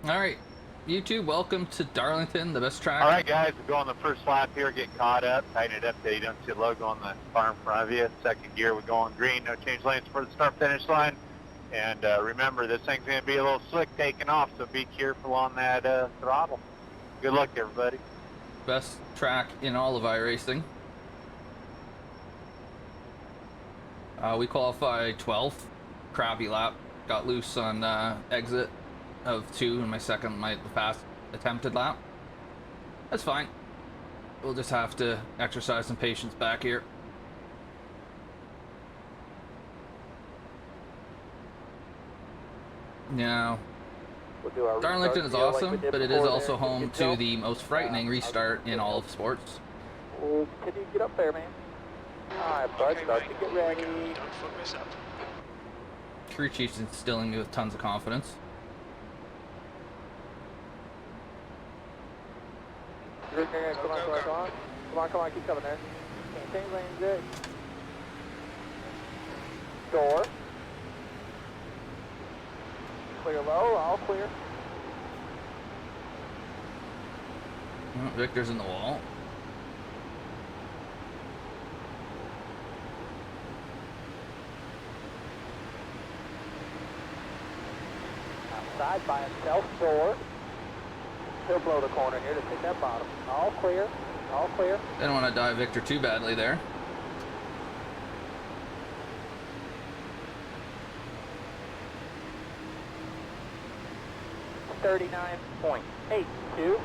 All right, YouTube, welcome to Darlington, the best track. All right, guys, we're going the first lap here, get caught up, tighten it up so you don't see a logo on the bar in front of you. Second gear, we're going green, no change lanes for the start-finish line. And remember, this thing's going to be a little slick taking off, so be careful on that throttle. Good luck, everybody. Best track in all of iRacing. We qualified 12th. Crappy lap. Got loose on exit of 2 in the fast attempted lap. That's fine. We'll just have to exercise some patience back here. Now, Darlington is awesome, but it is also home to the most frightening restart in all of sports. Can you get up there, man? Alright, bud, start to get ready. Don't fuck this up. Crew Chief's instilling me with tons of confidence. Come on, keep coming there. Can't change lanes yet. Door. Clear low, all clear. Oh, Victor's in the wall. Outside by himself, door. He'll blow the corner here to hit that bottom. All clear, all clear. Didn't want to dive Victor too badly there. $39.822.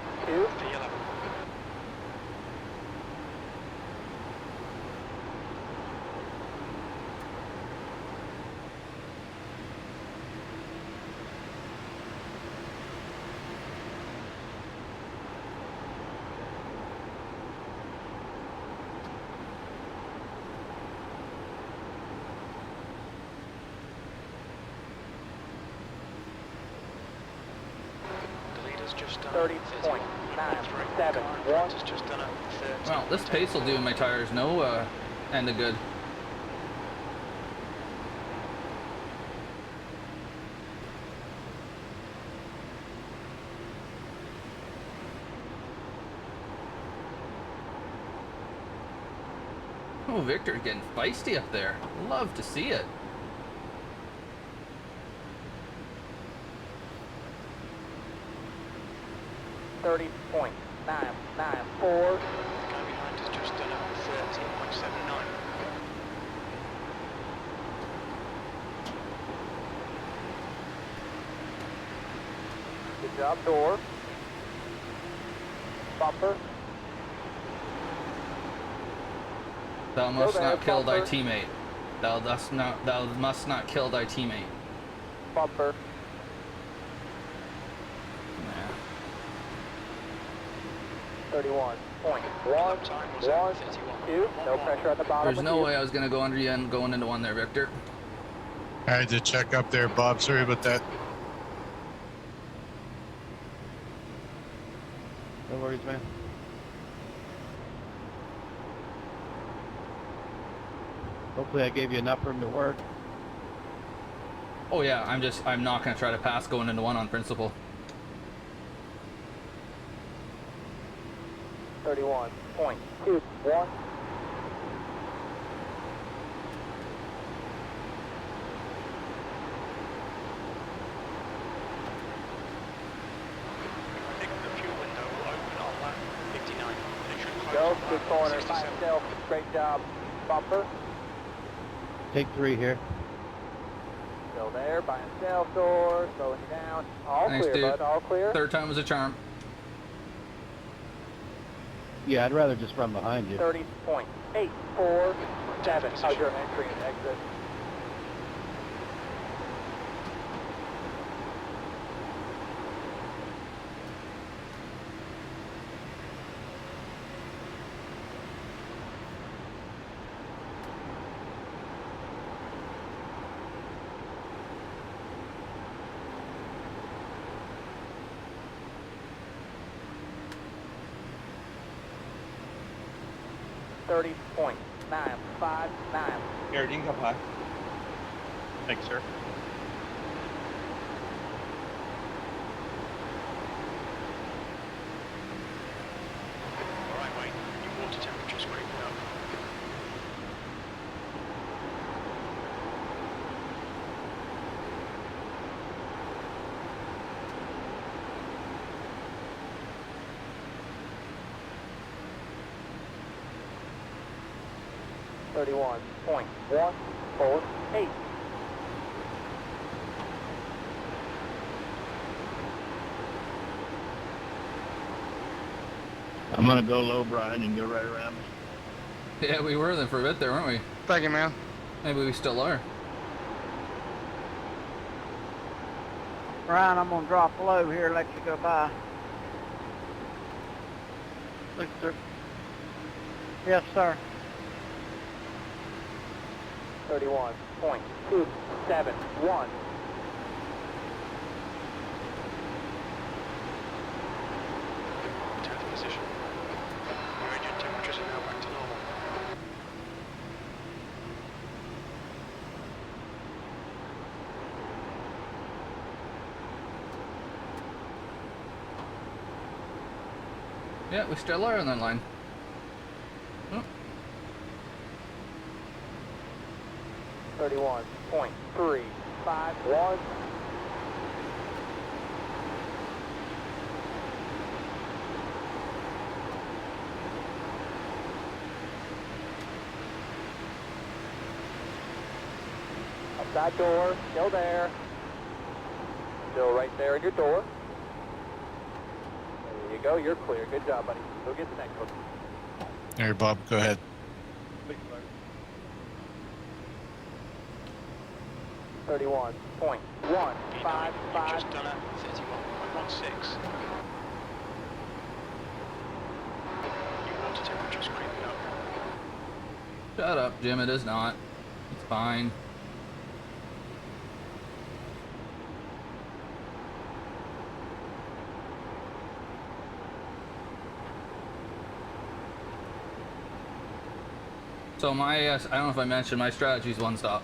Just 30.971. Just done a 30. Well, this pace will do in my tires no end of good. Oh, Victor's getting feisty up there. Love to see it. $30.994. Guy behind has just done a 30.79. Good job, door. Bumper. Thou must there, not kill thy bumper. teammate. Thou must not kill thy teammate. Bumper. Nah. 31.112. No pressure at the bottom. There's no way I was gonna go under you and going into one there, Victor. I had to check up there, Bob. Sorry about that. No worries, man. Hopefully I gave you enough room to work. Oh yeah, I'm not gonna try to pass going into one on principle. 31.21. The fuel window will open on lap 59. It should close Go, on good lap corner, by 67. himself. Great job. Bumper. Take 3 here. Still there, by himself, door. Slowing you down. All Thanks, clear, dude. bud. All clear. Third time was a charm. Yeah, I'd rather just run behind you. 30.847. How's your entry and exit? $30.959. Garrett, you can come high. Thanks, sir. 31.148. I'm gonna go low, Brian, and go right around. Yeah, we were there for a bit there, weren't we? Thank you, man. Maybe we still are. Brian, I'm gonna drop low here, let you go by. Thanks, sir. Yes, sir. 31.271. Return to position. Your engine temperatures are now back to normal. Yeah, we still are on that line. Oh. 31.351. Outside door, still there. Still right there in your door. There you go, you're clear. Good job, buddy. Go get the next one. There, Bob, go ahead. 31.155. Just done at 31.16. Your water temperature's creeping up. Shut up, Jim. It is not. It's fine. So my, I don't know if I mentioned, my strategy is one stop.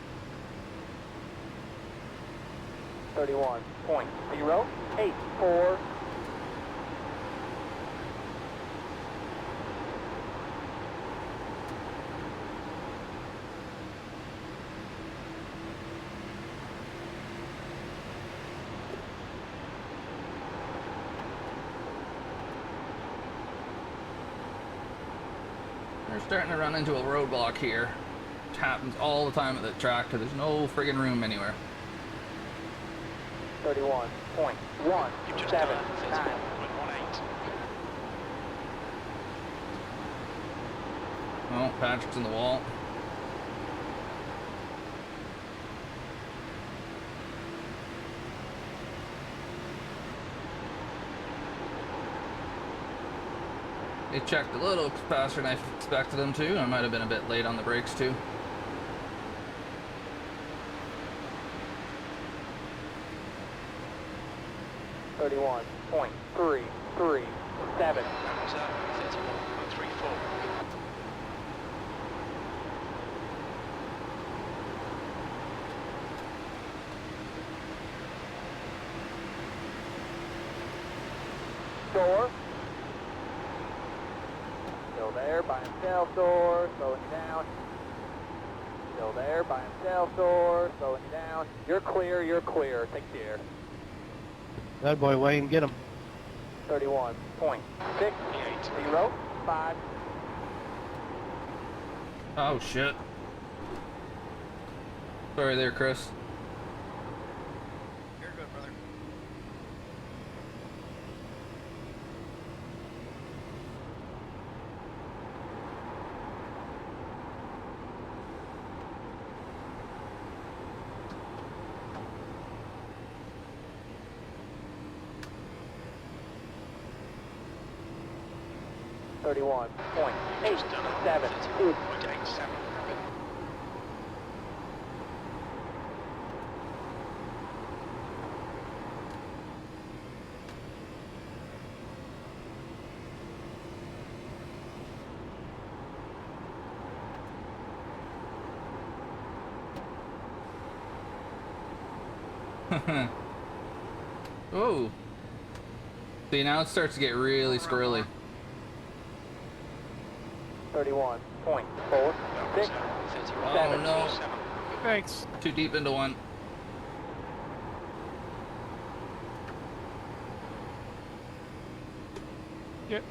31.084. We're starting to run into a roadblock here. Which happens all the time at the track because there's no friggin' room anywhere. 31.179. You've just done at 31.18. Oh, Patrick's in the wall. They checked a little faster than I expected them to. I might have been a bit late on the brakes too. Thirty-one point three three seven. That was at 31.34. Door. Still there by himself, door. Slowing you down. Still there by himself, door. Slowing you down. You're clear, you're clear. Take care. That boy, Wayne, get him. 31.605. Oh shit. Sorry there, Chris. You're good, brother. Just done at 31.872. 31.87. Oh. See, now it starts to get really squirrely. 31.46. That was at 31.47. no. Thanks. Too deep into one. Yep.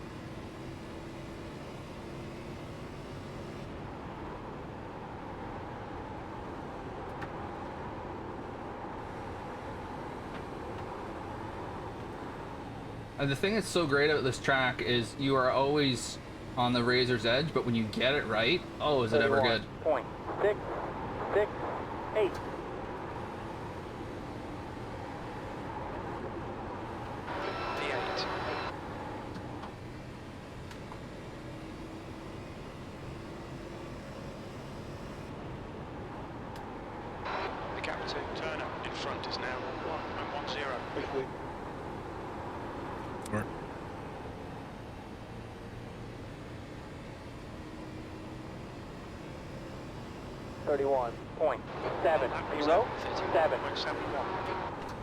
And the thing that's so great about this track is you are always on the razor's edge, but when you get it right, oh, is it ever good? 31.668. P8. The gap to Turner in front is now 1.10. Or- 31.707. 31.71.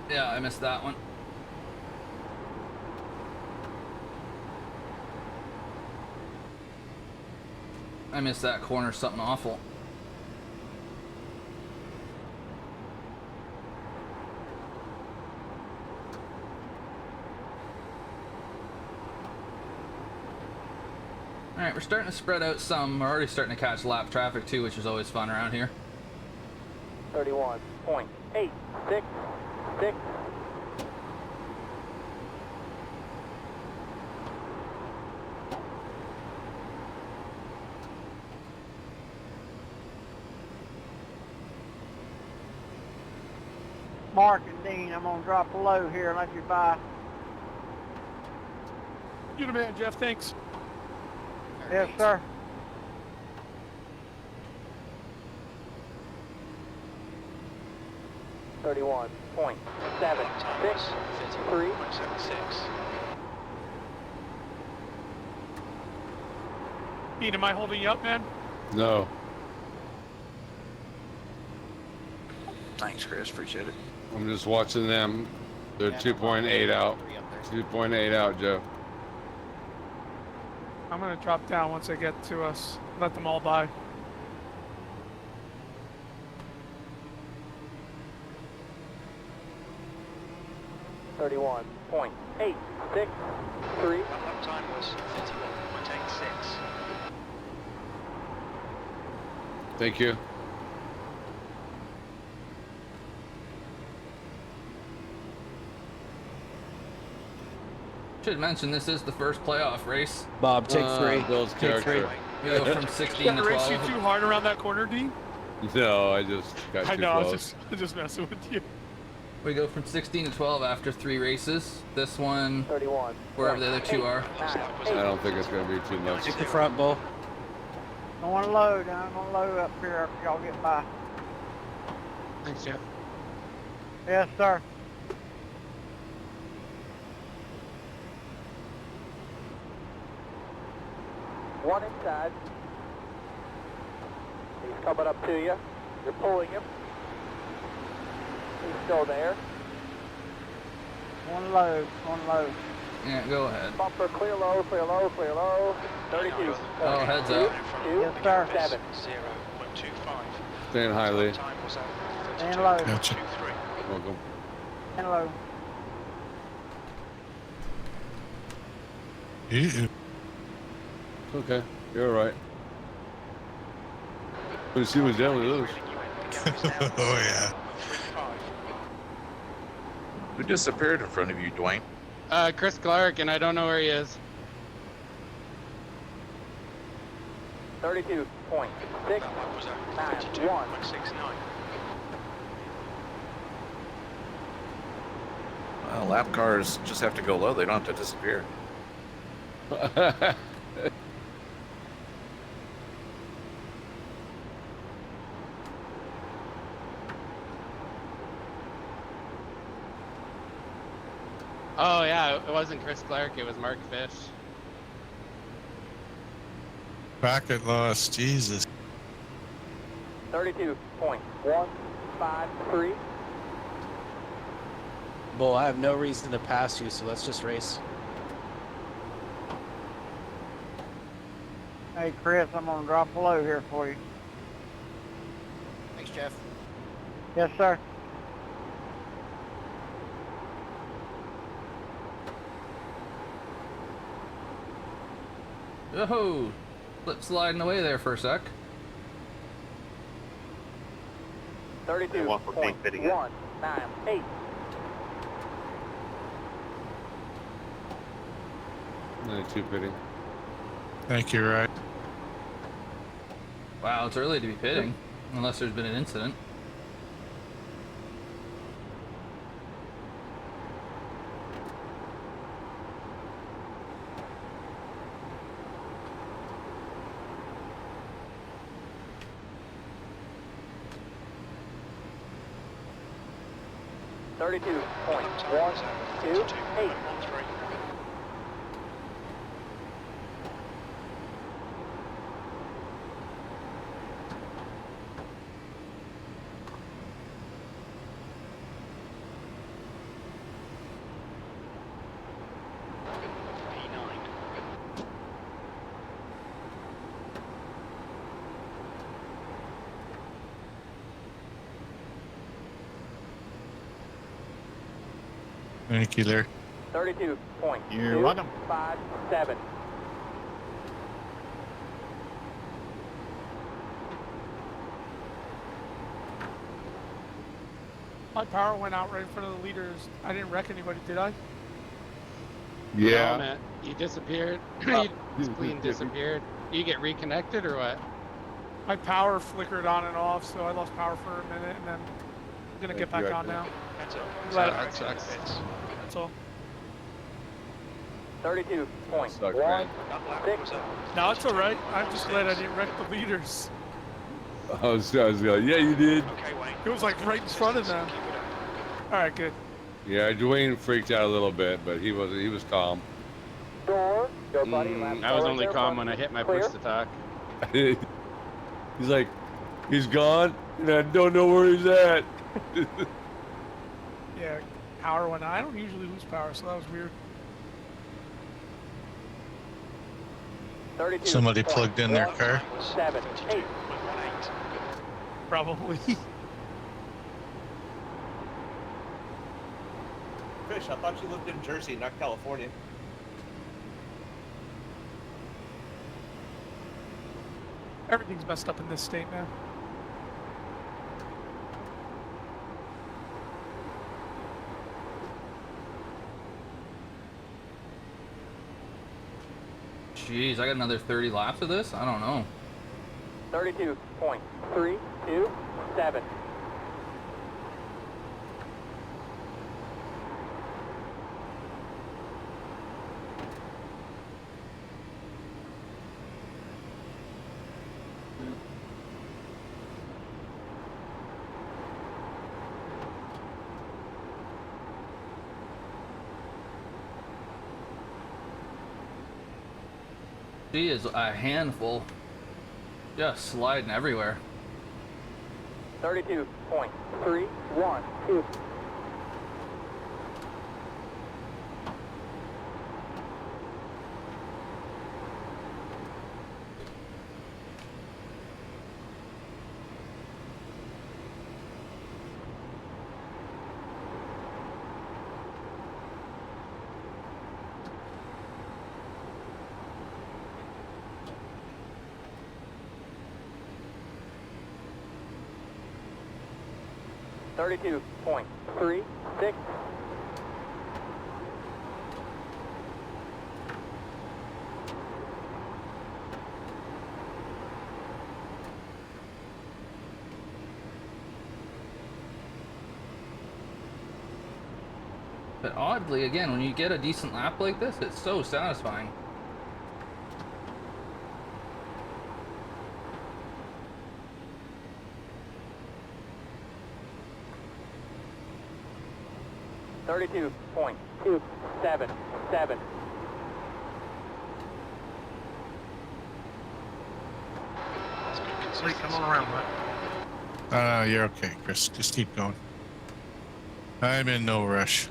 Yeah, I missed that one. I missed that corner, something awful. Alright, we're starting to spread out some. We're already starting to catch lap traffic too, which is always fun around here. 31.866. Mark and Dean, I'm gonna drop below here and let you by. You the man, Jeff. Thanks. Yes, sir. Thirty-one point seven six three. 31.76. Dean, am I holding you up, man? No. Thanks, Chris. Appreciate it. I'm just watching them. They're 2.8 out. 2.8 out, Joe. I'm gonna drop down once I get to us. Let them all by. Thirty-one point 863. That lap time was 31.86. Thank you. Should mention this is the first playoff race. Bob, take three. Bill's Take three. character. We go from 16 to Did I race you 12. too hard around that corner, Dean? No, I just got I too know. I close. was just messing with you. We go from 16 to 12 after 3 races. This one, 31. wherever the other 2 are. Last lap was I don't think it's going to be too much. Take the front, Bull. I want to load. I'm gonna load up here after y'all get by. Thanks, Jeff. Yes, sir. One inside. He's coming up to you. You're pulling him. He's still there. One load. One load. Yeah, go ahead. Bumper clear low, clear low, clear low. 32. Oh, heads up. Yes, sir. 7. 0.25. Staying highly. Time was Stand low. Gotcha. 32.23. Welcome. Stand low. Ew. Okay, you're all right. When she was down with those. Oh, yeah. Who disappeared in front of you, Dwayne? Chris Clark, and I don't know where he is. 32.691. That lap was at 32.69. Well, lap cars just have to go low. They don't have to disappear. Oh, yeah, it wasn't Chris Clark, it was Mark Fish. Packet lost, Jesus. 32.153. Bull, I have no reason to pass you, so let's just race. Hey, Chris, I'm gonna drop below here for you. Thanks, Jeff. Yes, sir. Oh, slip sliding away there for a sec. 32.198. Only 2 pitting. Thank you, right? Wow, it's early to be pitting, unless there's been an incident. .128. Thank you, Larry. 32.257. You're welcome. My power went out right in front of the leaders. I didn't wreck anybody, did I? Yeah. Oh, man. You disappeared. You clean disappeared. You get reconnected or what? My power flickered on and off, so I lost power for a minute, and then I'm gonna get back on now. That's That sucks. That's all. 32.1. Sucks, man. No, it's all right. I'm just glad I didn't wreck the leaders. I was going, yeah, you did. Okay, Wayne. It was like right in front of them. All right, good. Yeah, Dwayne freaked out a little bit, but he was calm. Door. Go, buddy. I was only calm when I hit my first attack. He's like, he's gone, and I don't know where he's at. Yeah, power went out. I don't usually lose power, so that was weird. 32. Somebody plugged in their car. 7, 8. Probably. Fish, I thought you lived in Jersey, not California. Everything's messed up in this state, man. Jeez, I got another 30 laps of this? I don't know. 32.327. She is a handful. Just sliding everywhere. 32.312. .36. But oddly, again, when you get a decent lap like this, it's so satisfying. .277. Wait, come on around, bud. You're okay, Chris. Just keep going. I'm in no rush.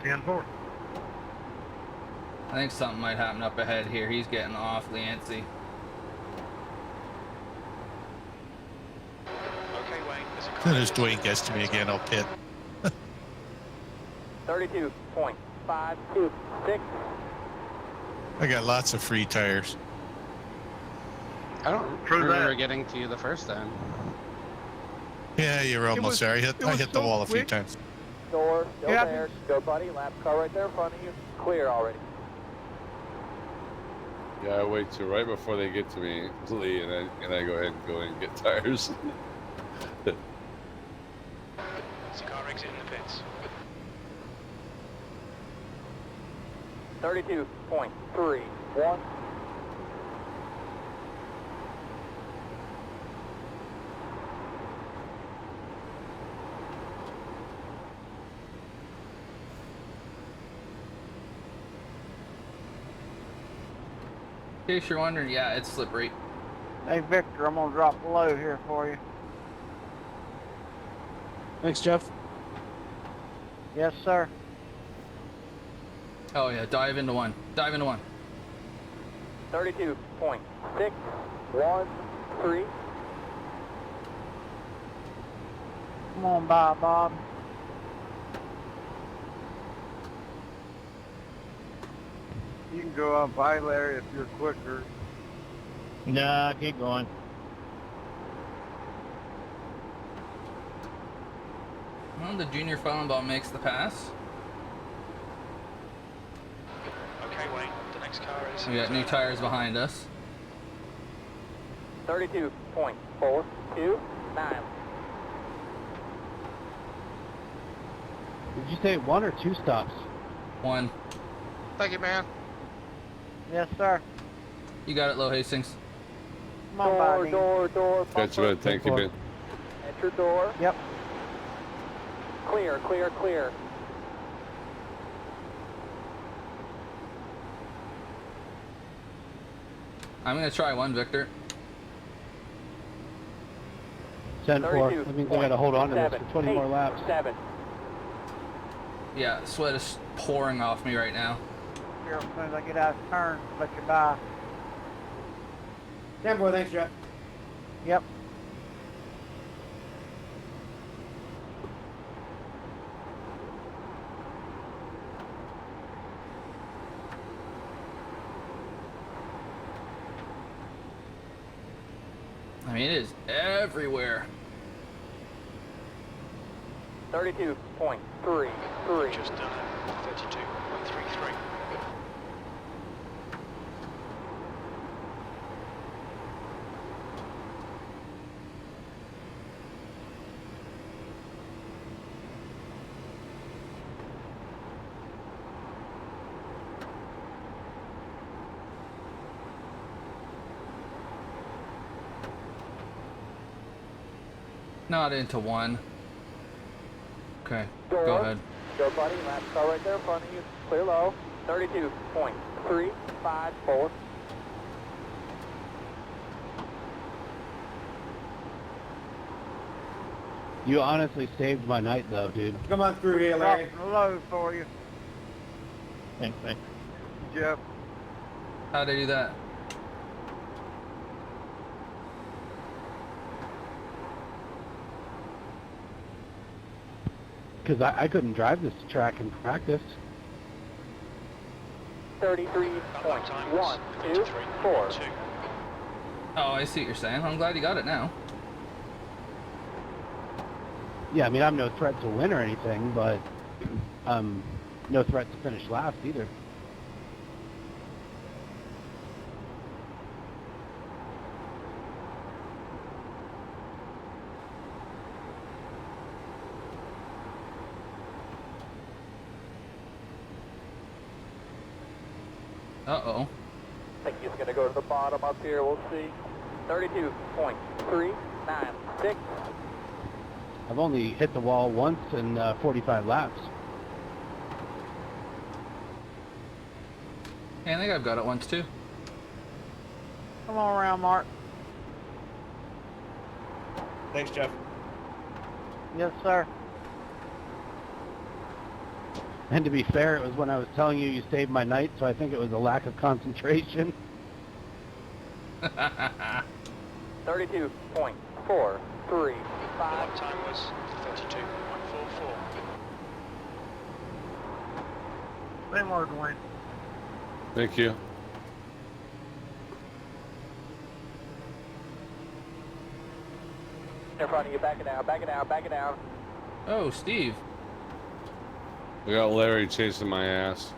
10-4. I think something might happen up ahead here. He's getting awfully antsy. Okay, Wayne. There's a As car. soon as Dwayne gets to me again, I'll pit. 32.526. I got lots of free tires. I don't remember getting to you the first time. Yeah, you're almost there. I hit the so wall a few quick. times. door, still Yeah. there. Go, buddy. Lap car right there in front of you. Clear already. Yeah, I wait till right before they get to me, Lee, and I go ahead and go in and get tires. There's a car exiting the pits. 32.31. In case you're wondering, yeah, it's slippery. Hey, Victor, I'm gonna drop below here for you. Thanks, Jeff. Yes, sir. Oh yeah, dive into one. Dive into one. 32.613. Come on by, Bob. You can go up by Larry if you're quicker. Nah, keep going. Well, the junior Fallenbaum makes the pass. Okay, Wayne, the next car is... We got new tires behind us. 32.429. Did you say 1 or 2 stops? One. Thank you, man. Yes, sir. You got it, Low Hastings. Come on by, Dean. Door. That's right. Thank you, man. Enter door. Yep. Clear. I'm gonna try one, Victor. 10-4. That means I gotta hold on to this for 20 more laps. 7. Yeah, sweat is pouring off me right now. Here, as soon as I get out of turn, let you by. 10-4, thanks, Jeff. Yep. I mean, it is everywhere. 32.33. Just done it. 32.33. Not into one. Okay, Door. go ahead. Go, buddy. Lap car right there in front of you. Clear low. 32.354. You honestly saved my night, though, dude. Come on through here, Larry. Dropping low for you. Thanks, man. Jeff. How'd I do that? Because I couldn't drive this track in practice. 33.124. Oh, I see what you're saying. I'm glad you got it now. Yeah, I mean, I'm no threat to win or anything, but no threat to finish last either. Uh-oh. I think he's going to go to the bottom up here. We'll see. 32.396. I've only hit the wall once in 45 laps. Hey, I think I've got it once too. Come on around, Mark. Thanks, Jeff. Yes, sir. And to be fair, it was when I was telling you saved my night, so I think it was a lack of concentration. 32.435. Lap time was 32.44. Same word, Dwayne. Thank you. In front of you. Back it down. Oh, Steve. I got Larry chasing my ass.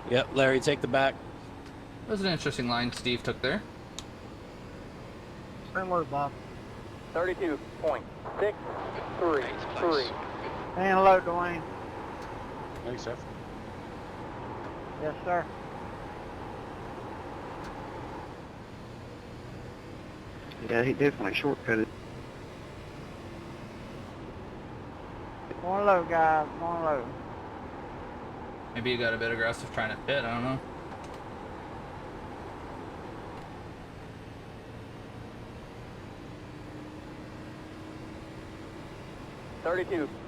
Yep, Larry, take the back. That was an interesting line Steve took there. Stay low, Bob. 32.633. Staying low, Dwayne. Thanks, Jeff. Yes, sir. Yeah, he definitely shortcutted. Going low, guys. Going low. Maybe you got a bit aggressive trying to pit, I don't know.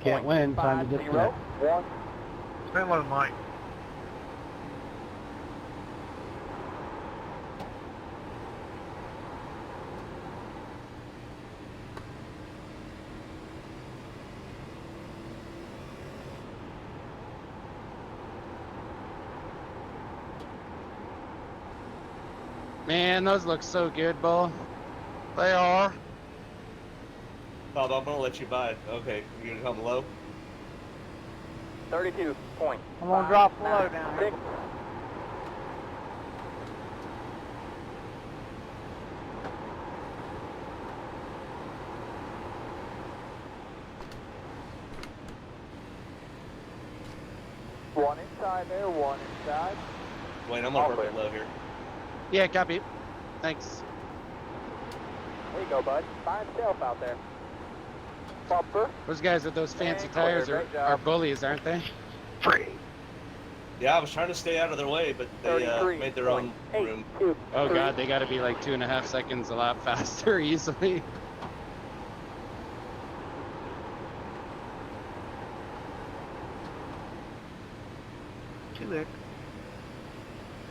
Can't win. Time to disconnect. Stay low, Mike. Man, those look so good, Bull. They are. Bob, I'm gonna let you buy it. Okay, you're gonna come low? 32 point. I'm gonna drop low down here. One inside there, one inside. Wayne, I'm gonna work it low here. Yeah, copy. Thanks. There you go, bud. By himself out there. Bumper. Those guys with those fancy tires are bullies, aren't they? Yeah, I was trying to stay out of their way, but they made their own room. Oh god, they gotta be like 2.5 seconds a lap faster easily.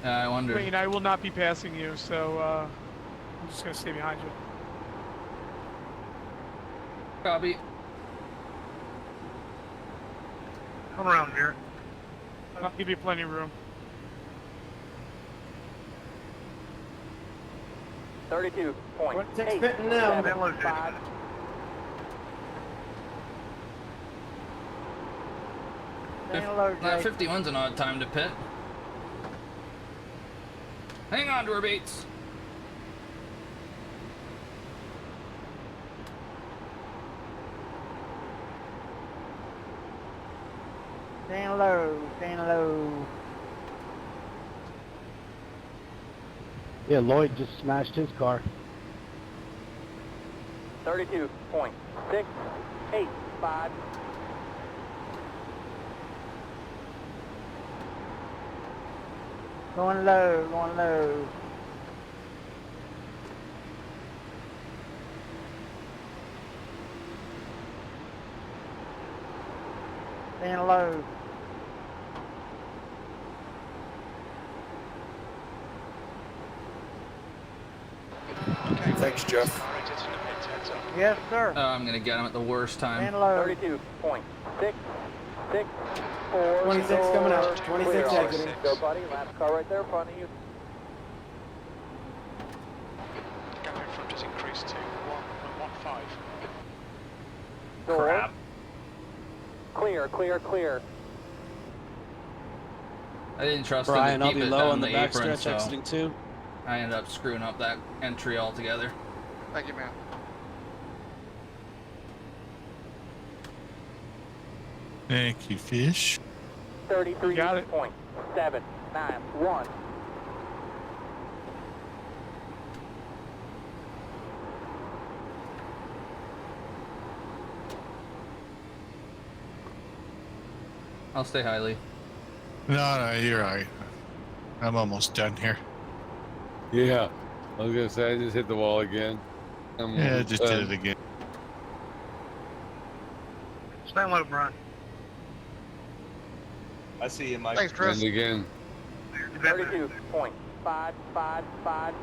I wonder. Wayne, I will not be passing you, so I'm just gonna stay behind you. Copy. Come around here. I'll give you plenty of room. 32 point. What's expecting now? 7.5. Staying low, Jake. 51's an odd time to pit. Hang on to her baits. Staying low, staying low. Yeah, Lloyd just smashed his car. 32.685. Going low, going low. Staying low. Thanks, Jeff. Yes, sir. I'm gonna get him at the worst time. Staying low. 32.664. 26 coming out. 26 exiting. Go, buddy. Last car right there in front of you. The gap in front has increased to 1.15. Door. Crap. Clear, clear, clear. I didn't trust Brian, him to I'll keep be it low down on the apron, backstretch so exiting 2. I ended up screwing up that entry altogether. Thank you, man. Thank you, fish. 33.791. I'll stay highly. No, you're right. I'm almost done here. Yeah. I was gonna say I just hit the wall again. Yeah, I just did it again. Stay low, Brian. I see you, Mike. Thanks, Chris. And again. 32.555.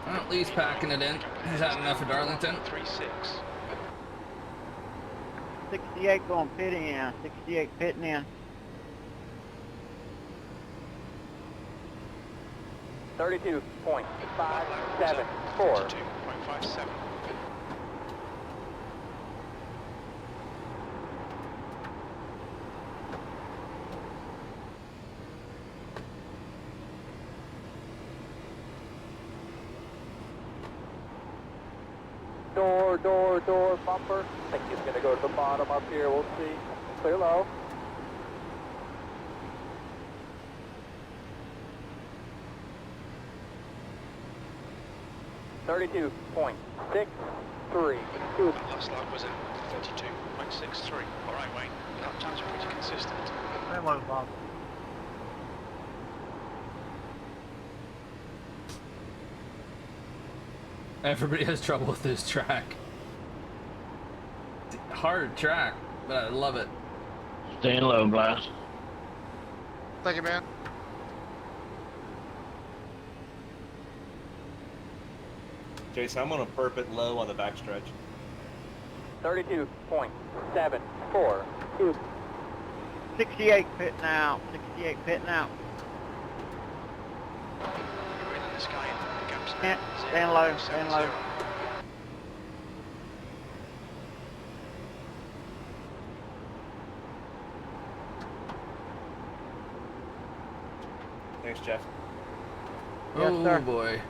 Well, Lee's packing it in. He's had enough of Darlington. 3.6. 68 going pit in. 68 pitting in. 32.574. 32.57. Door, bumper. I think he's gonna go to the bottom up here, we'll see. Clear low. .63. Last lap was at 32.63. All right, Wayne. Lap times are pretty consistent. Stay low, Bob. Everybody has trouble with this track. It's a hard track, but I love it. Staying low, Blast. Thank you, man. Jason, I'm gonna perp it low on the backstretch. 32.74. 68 pitting out. 68 pitting out. You're in the sky. The gap's Stand low, stand low. Thanks, Jeff. Yes, Oh sir. boy.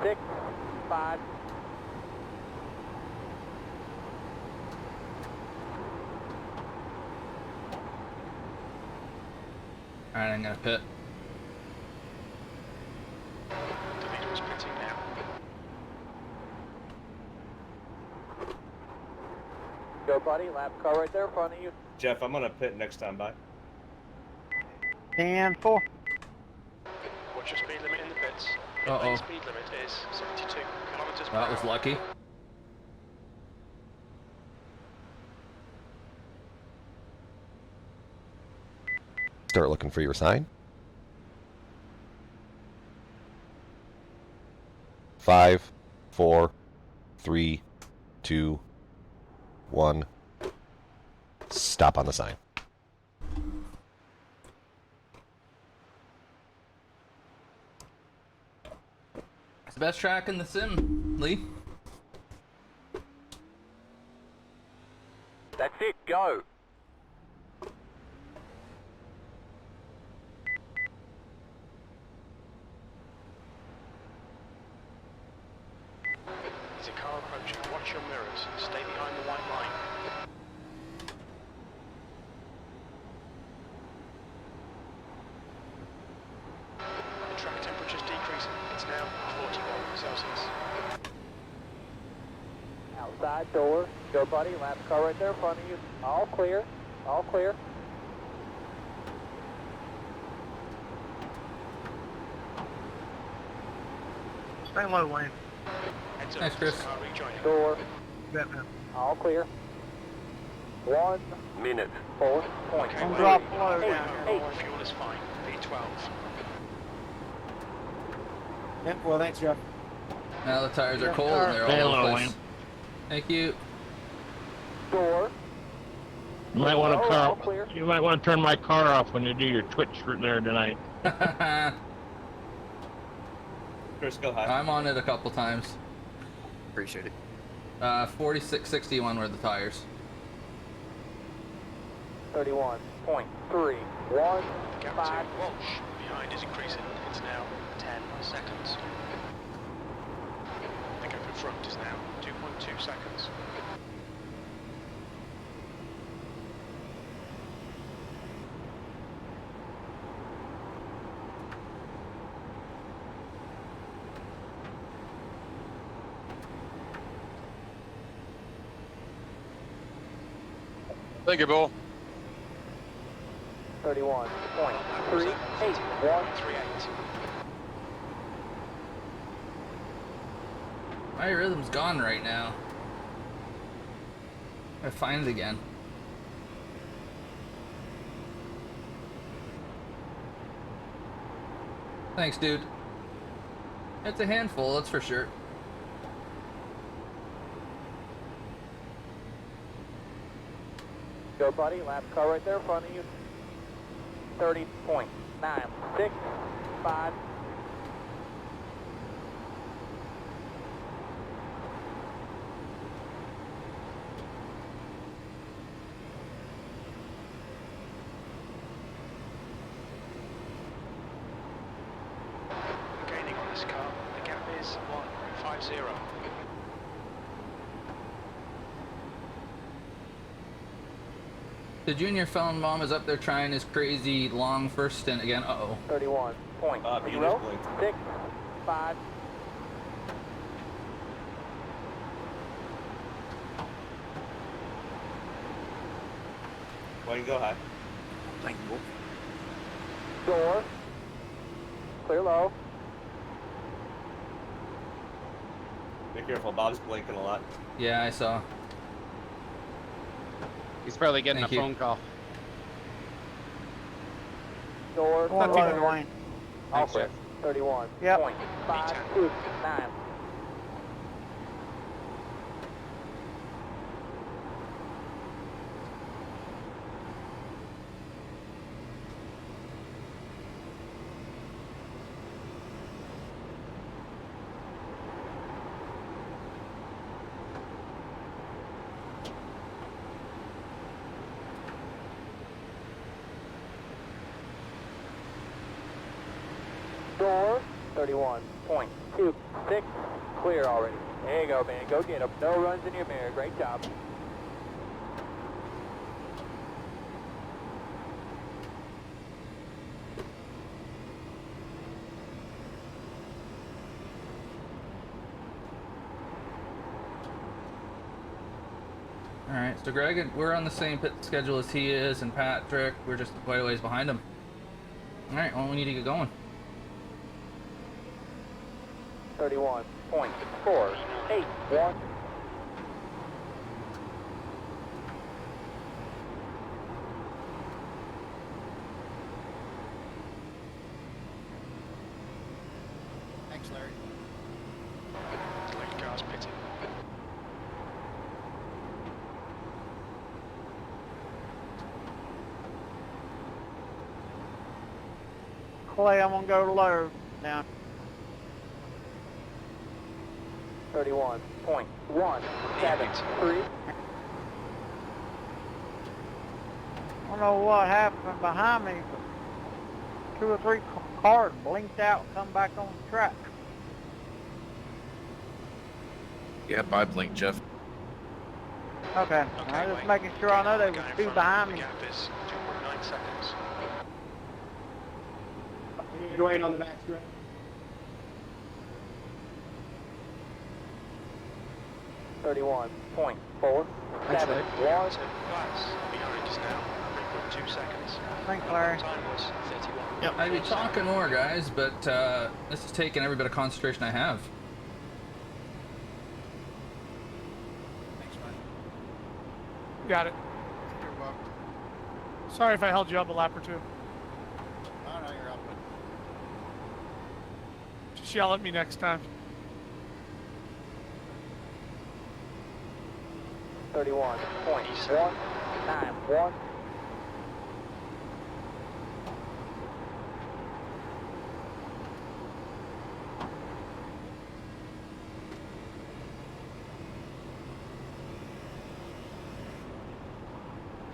.065. Alright, I'm gonna pit. The leader is pitting now. Go, buddy. Lap car right there in front of you. Jeff, I'm gonna pit next time by. 10-4. What's your speed limit in the pits? Uh-oh. The speed limit is 72 kilometers per That was hour. lucky. Start looking for your sign. 5, 4, 3, 2, 1. Stop on the sign. It's the best track in the sim, Lee. That's it. Go. There's a car approaching. Watch your mirrors. Stay behind the white line. The track temperature's decreasing. It's now 41 Celsius. Outside door. Go, buddy. Lap car right there in front of you. All clear. All clear. Stay low, Wayne. Heads up. Thanks, Chris. There's a car rejoining. Door. Bet, man. All clear. 1 minute. 4 point. Okay, Don't Wayne. drop low Eight, down here. eight. Fuel is fine. V12. Yep, well, thanks, Jeff. Now the tires are Yes, cold sir. and they're Stay all low, over the place. Wayne. Thank you. Door. You might want Oh, to all clear. You might want to turn my car off when you do your Twitch there tonight. Chris, go high. I'm on it a couple times. Appreciate it. 46.61 were the tires. 31.31. Gap 5. to Walsh. Behind is increasing. It's now 10 seconds. The gap in front is now 2.2 seconds. Thank you, Bill. 31.381. 38. My rhythm's gone right now. I find it again. Thanks, dude. It's a handful, that's for sure. Go, buddy. Lap car right there in front of you. 30.965. Gaining on this car. The gap is 150. The junior felon mom is up there trying his crazy long first stint again. Uh-oh. 31.065. Why you go high? Thank you. Door. Clear low. Be careful, Bob's blinking a lot. Yeah, I saw. He's probably getting Thank a you. phone call. Door. Going low, Wayne. All Thanks, clear. Jeff. 31.529. Door. 31.26. Clear already. There you go, man. Go get him. No runs in your mirror. Great job. Alright, so Greg, we're on the same pit schedule as he is, and Patrick, we're just quite a ways behind him. Alright, well, we need to get going. 31.481. Thanks, Larry. Late car's pitting. Clay, I'm gonna go low now. 31.173. I don't know what happened behind me, but 2 or 3 cars blinked out and come back on the track. Yeah, bye, blink, Jeff. Okay, Okay, I'm just Wayne. making sure I know there was Going in 2 front. behind The me. gap is 2.9 seconds. Right on the back stretch. 31.471. So Glass behind us now. 3.2 seconds. Thanks, Larry. Time was 31. Yep. I'd be talking more, guys, but this is taking every bit of concentration I have. Thanks, man. Got it. You're welcome. Sorry if I held you up a lap or two. Oh, no, you're up. Just yell at me next time. 31.191.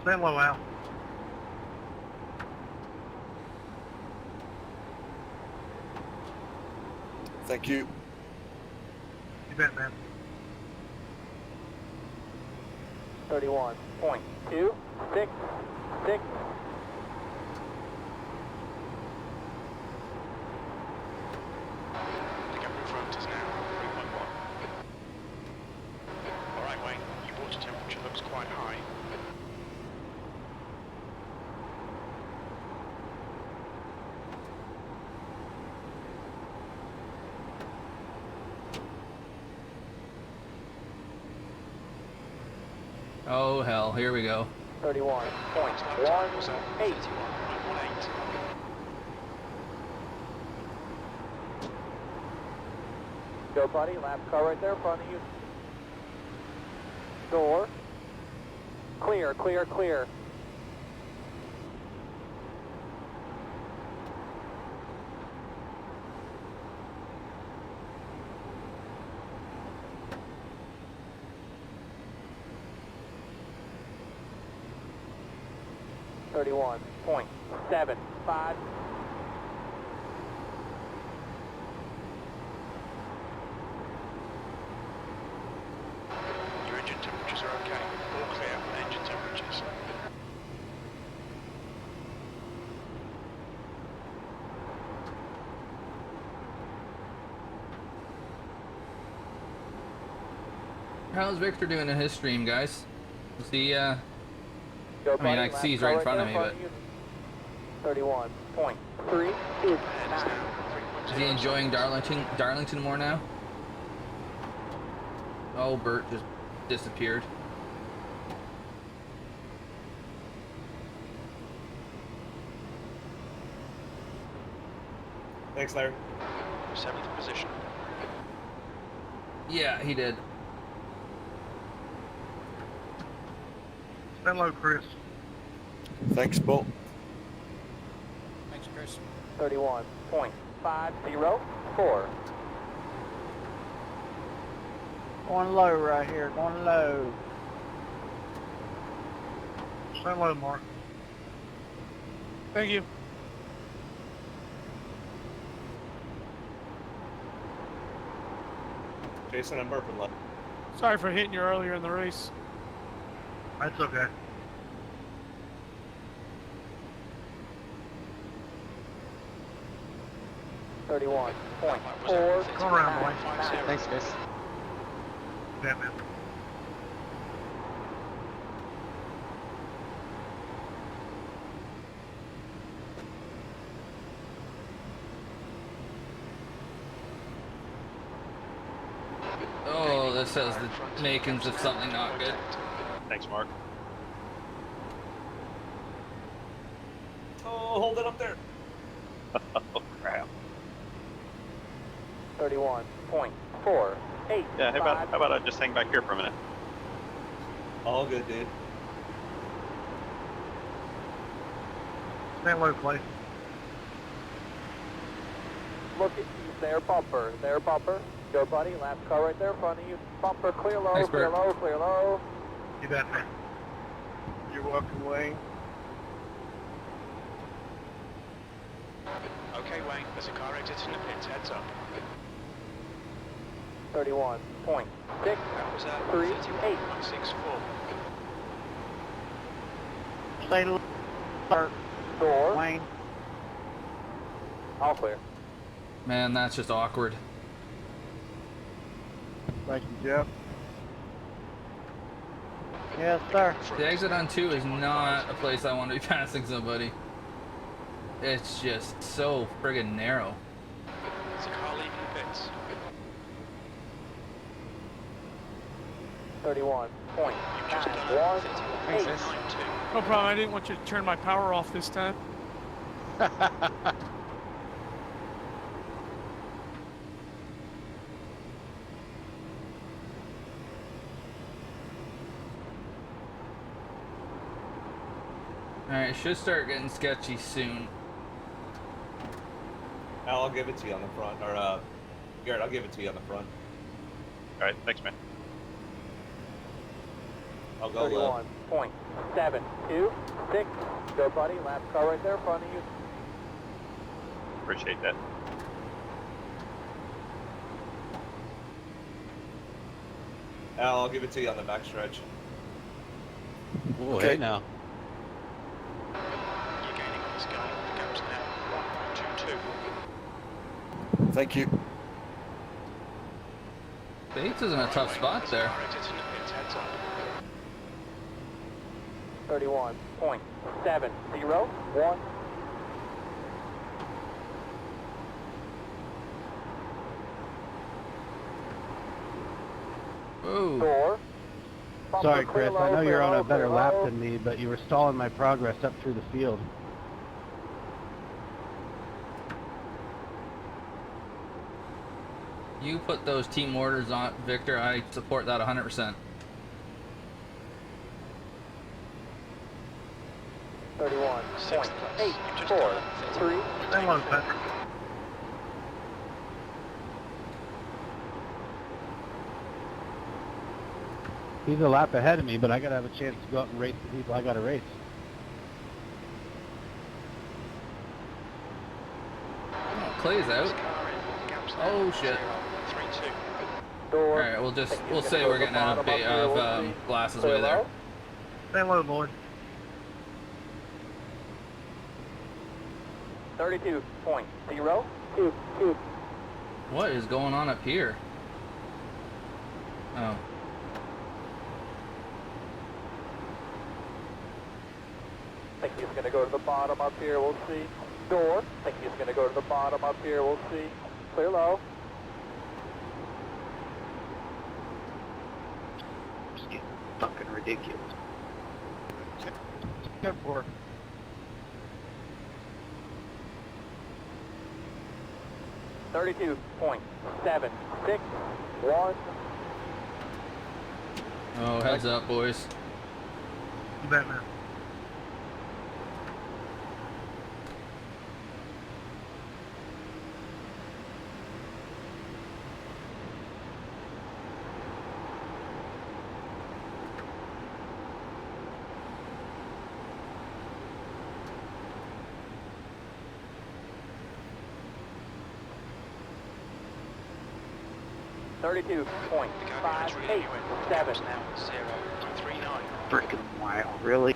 Stay low, Al. Thank you. You bet, man. 31.266. The gap in front is now 3.1. Alright, Wayne, your water temperature looks quite high. Oh, hell, here we go. 31.18. Go, buddy. Last car right there in front of you. Door. Clear, clear, clear. .75. Your engine temperatures are okay. All clear on engine temperatures. How's Victor doing in his stream, guys? Is he, Go, I mean, I buddy. see he's Last right in car front of me, but... you. 31.329. Is he enjoying Darlington more now? Oh, Bert just disappeared. Thanks, Larry. 7th position. Yeah, he did. Hello, Chris. Thanks, Bolt. Thanks, Chris. 31.504. Going low right here, going low. Hello, Mark. Thank you. Jason, I'm burping left. Sorry for hitting you earlier in the race. That's okay. .4. Go around, boy. Thanks, Chris. Yeah, man. Oh, this has the makings of something not good. Thanks, Mark. Oh, hold it up there. Oh, crap. 31.485. Yeah, how about I just hang back here for a minute? All good, dude. Stay low, Clay. Look at you there, bumper. There, bumper. Go, buddy. Last car right there in front of you. Bumper, clear low, Thanks, clear Bert. low, clear low. You bet, man. You're welcome, Wayne. Okay, Wayne, there's a car exiting the pits. Heads up. 31.638. That was at 31.164. Stay low. Door. Wayne. All clear. Man, that's just awkward. Thank you, Jeff. Yes, sir. The exit on 2 is not a place I want to be passing somebody. It's just so friggin' narrow. There's a car leaving the pits. 31.91. Thanks, Chris. 31.892. No problem. I didn't want you to turn my power off this time. Alright, it should start getting sketchy soon. Al, I'll give it to you on the front. Or, Garrett, I'll give it to you on the front. All right, thanks, man. I'll go low. 31.726. Go, buddy. Last car right there in front of you. Appreciate that. Al, I'll give it to you on the back stretch. Okay, now. You're gaining on this guy. The gap's now 1.22. Thank you. Bates is in a tough spot there. Car exiting the pits. Heads up. 31.701. Whoa. Door. Bumper, Sorry, clear Chris. low, I know clear you're on low, a better clear lap low. than me, but you were stalling my progress up through the field. You put those team orders on, Victor. I support that 100%. 31.843. Hello, Patrick. He's a lap ahead of me, but I gotta have a chance to go out and race the people I gotta race. Oh, Clay's out. Oh shit. Alright, we'll say we're getting an update of Glass's way there. Hello, boy. 32.022. What is going on up here? Oh. Think he's going to go to the bottom up here, we'll see. Door. Think he's going to go to the bottom up here, we'll see. Clear low. It's getting fucking ridiculous. Good for 32.761. Oh, heads up, boys. You bet, man. Thirty-two point 587. Freaking wow, really?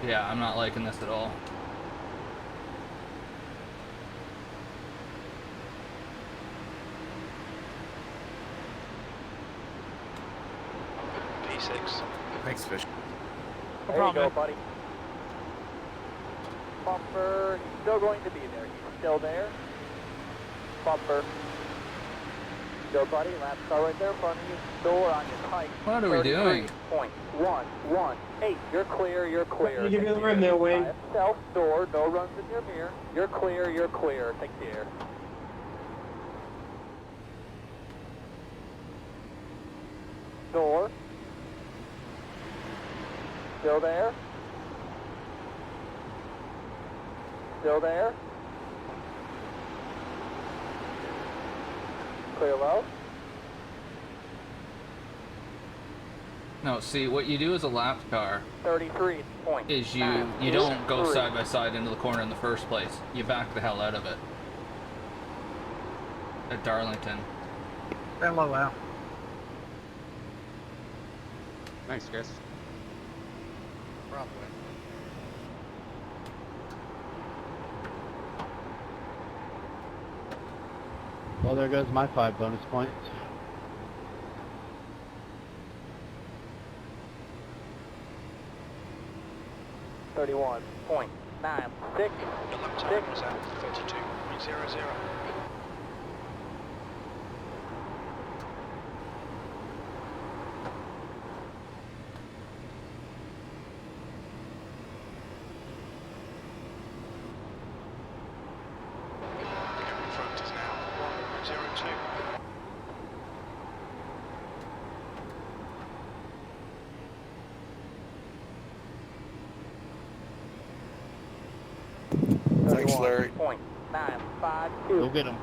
Yeah, I'm not liking this at all. P6. Thanks, Fish. There you go, buddy. Bumper, he's still going to be there. He's still there. Bumper. Go, buddy. Last car right there in front of you. Door on your pike. What are we doing? 33.118. You're clear. You're clear. You give me the room there, Wayne. Self door. No runs in your mirror. You're clear. You're clear. Take care. Door. Still there. Still there. Clear low. No, see, what you do as a lap car 33 is you don't go side by side into the corner in the first place. You back the hell out of it. At Darlington. Hello, Al. Thanks, Chris. Probably. Well, there goes my 5 bonus points. $31.966. The lap time was at 32.00. Thanks, Larry. Go get him.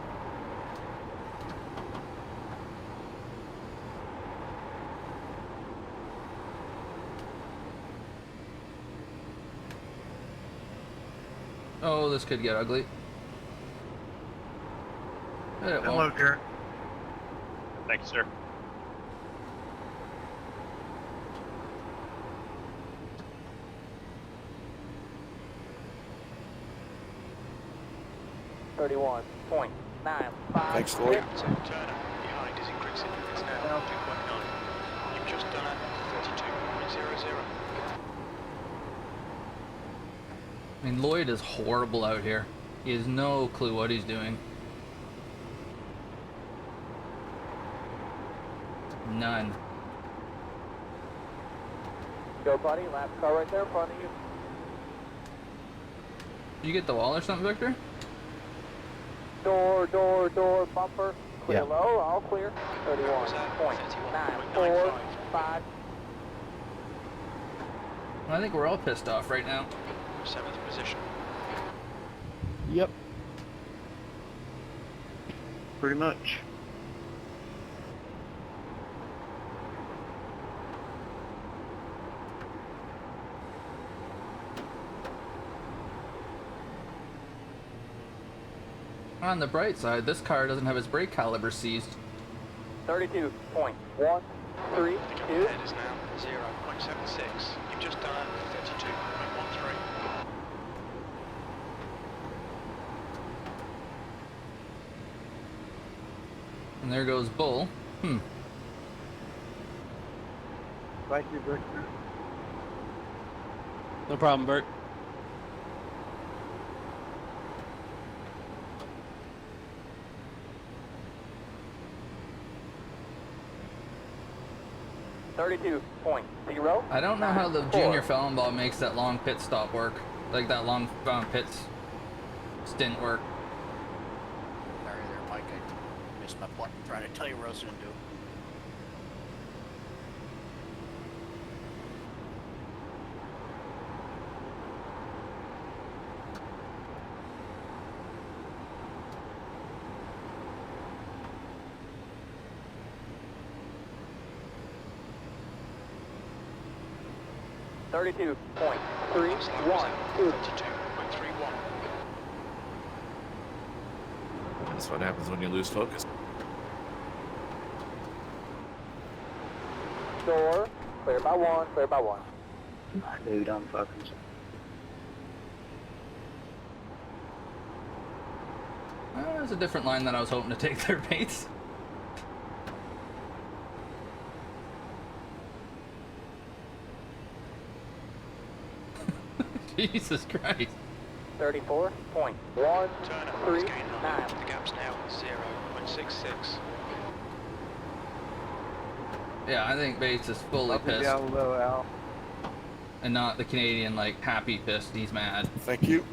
Oh, this could get ugly. Hello, Garrett. Thanks, sir. Thanks, Lloyd. Turner behind is increasing. It's now 2.9. You've just done a 32.00. I mean, Lloyd is horrible out here. He has no clue what he's doing. None. Go, buddy. Last car right there in front of you. Did you get the wall or something, Victor? Door, bumper. Clear Yeah. low, all clear. 31.945. I think we're all pissed off right now. 7th position. Yep. Pretty much. On the bright side, this car doesn't have its brake caliber seized. 32.132. The head is now 0.76. You've just done a 32.13. And there goes Bull. Thank you, Victor. No problem, Bert. .0. I don't know how the junior felon ball makes that long pit stop work. Like that long pit stint work. Sorry there, Mike. I missed my button trying to tell you what I was going to do. .32.312. 32.31. That's what happens when you lose focus. Door, clear by one. Dude, I'm fucking. That's a different line than I was hoping to take there, Bates. Jesus Christ. 34.139. Turner is gained 9. The gap's now 0.66. Yeah, I think Bates is fully Up and pissed. down low, Al. And not the Canadian, like, happy pissed. He's mad. Thank you.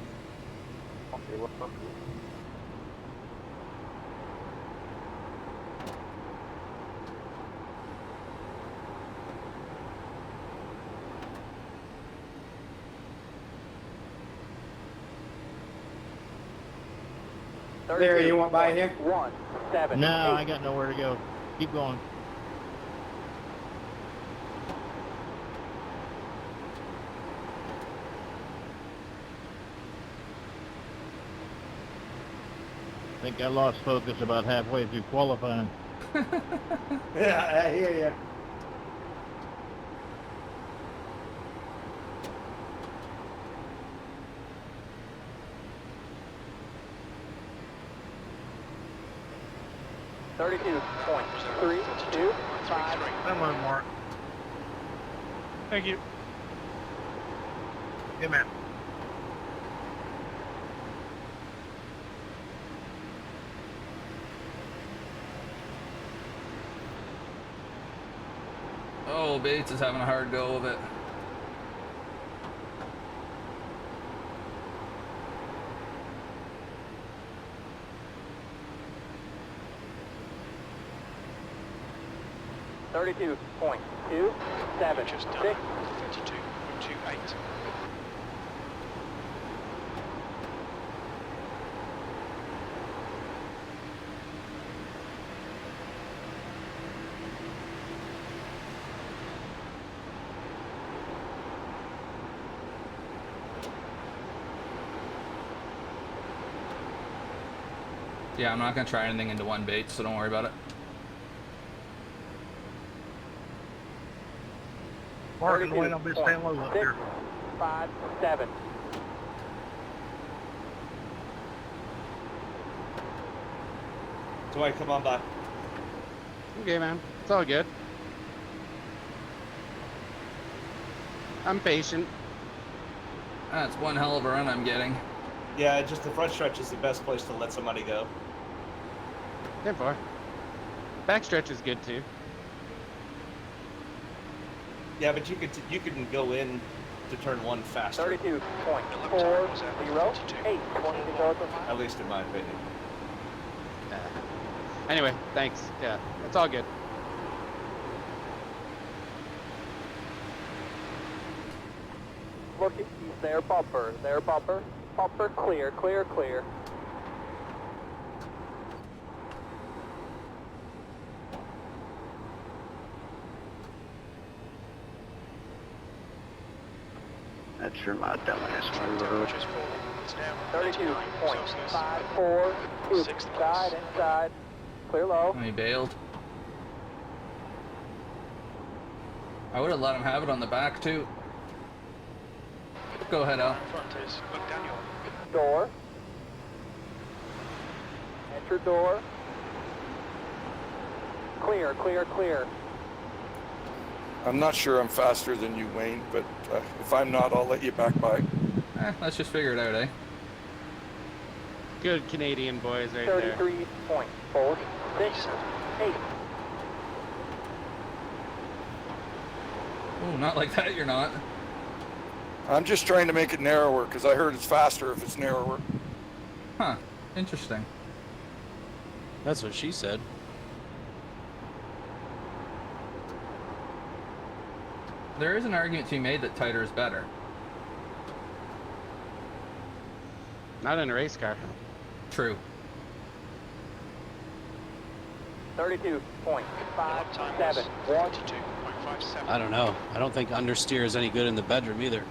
There, you want by here? 178. No, I got nowhere to go. Keep going. I think I lost focus about halfway through qualifying. Yeah, I hear you. Come on, Mark. Thank you. Yeah, man. Oh, Bates is having a hard go of it. Just done 32.28. Yeah, I'm not going to try anything into one Bates, so don't worry about it. Mark, wait, I'll be staying low up here. 57. Dwight, come on by. Okay, man. It's all good. I'm patient. That's one hell of a run I'm getting. Yeah, just the front stretch is the best place to let somebody go. 10-4. Backstretch is good too. Yeah, but you can go in to turn one faster. 32.408. At least in my opinion. Anyway, thanks. Yeah, it's all good. Look at east there, bumper. There, bumper. Bumper clear, clear, clear. That's for my dumbass. Temperature's falling. It's now 32.54. Inside, inside. Clear low. And he bailed. I would have let him have it on the back too. Go ahead, Al. in front is, look, Daniel. Door. Enter door. Clear, clear, clear. I'm not sure I'm faster than you, Wayne, but if I'm not, I'll let you back by. Let's just figure it out, eh? Good Canadian boys right there. 33.468. Ooh, not like that, you're not. I'm just trying to make it narrower because I heard it's faster if it's narrower. Huh, interesting. That's what she said. There is an argument to be made that tighter is better. Not in a race car. True. 32.571. I don't know. I don't think understeer is any good in the bedroom either.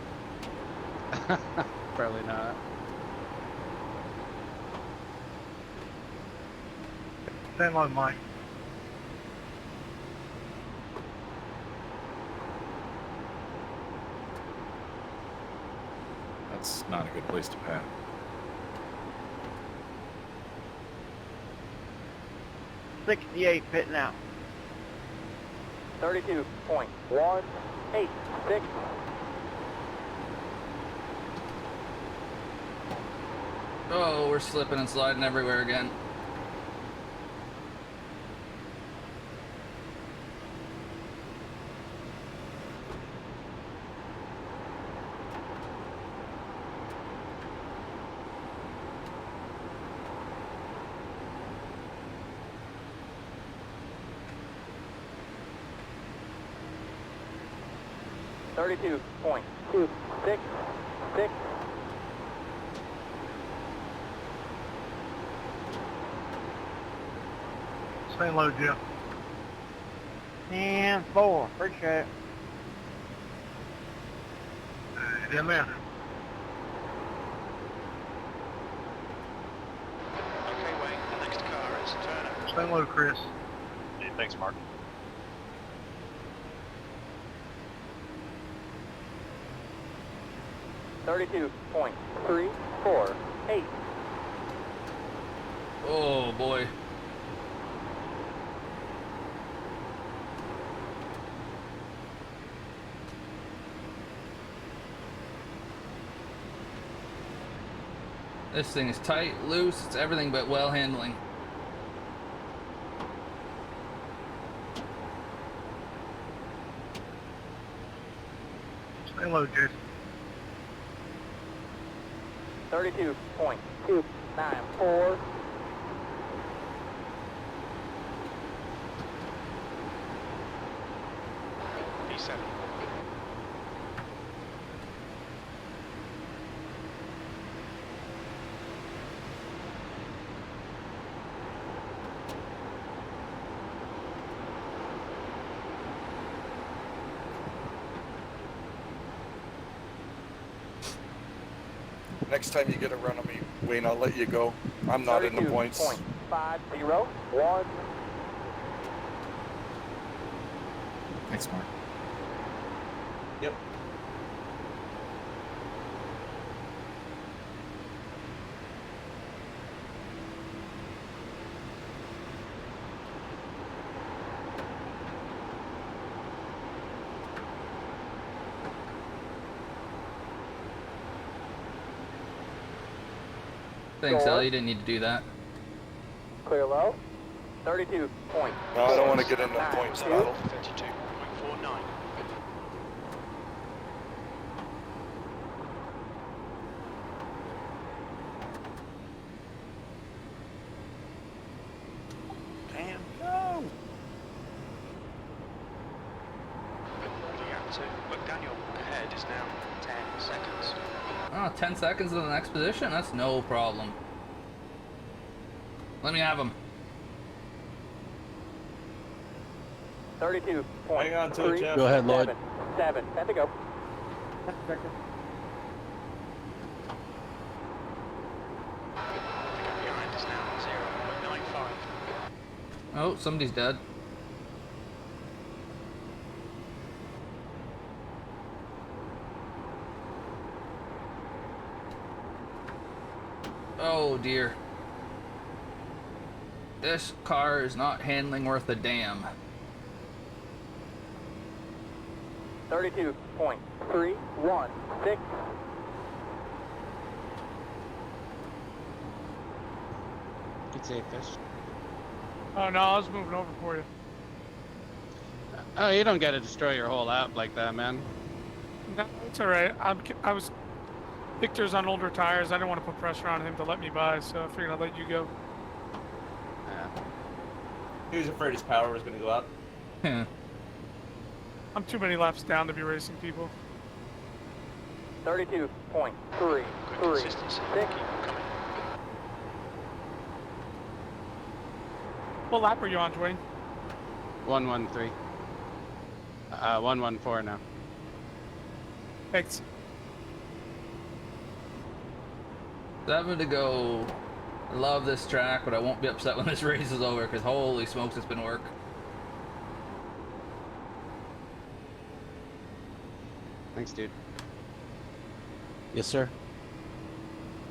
Probably not. Stand low, Mike. That's not a good place to pat. .68 pitting out. 32.186. Oh, we're slipping and sliding everywhere again. .266. Stay low, Jeff. And 4. Appreciate it. Yeah, man. Okay, Wayne, the next car is Turner. Stay low, Chris. Yeah, thanks, Mark. .348. Oh boy. This thing is tight, loose, it's everything but well handling. Stay low, Jason. 32.294. P7. Next time you get a run on me, Wayne, I'll let you go. I'm not in the points. 32.501. Thanks, Mark. Yep. Thanks, Ellie, you didn't need to do that. Clear low. 32. No, I don't want to get in the points battle. 32.49. 2. But Daniel ahead is now 10 seconds. Oh, 10 seconds in the next position? That's no problem. Let me have him. 32. Hang on to it, Jeff. Go ahead, Lloyd. 7. 10 to go. 10 seconds. The gap behind is now 0.95. Oh, somebody's dead. Oh dear. This car is not handling worth a damn. 32.316. Good save, Fish. Oh no, I was moving over for you. Oh, you don't get to destroy your whole lap like that, man. No, it's alright. I was Victor's on older tires. I didn't want to put pressure on him to let me by, so I figured I'd let you go. Yeah. He was afraid his power was going to go up. I'm too many laps down to be racing people. 32.336. What lap are you on, Dwayne? 113. 114 now. Thanks. 7 to go. I love this track, but I won't be upset when this race is over, because holy smokes, it's been work. Thanks, dude. Yes, sir.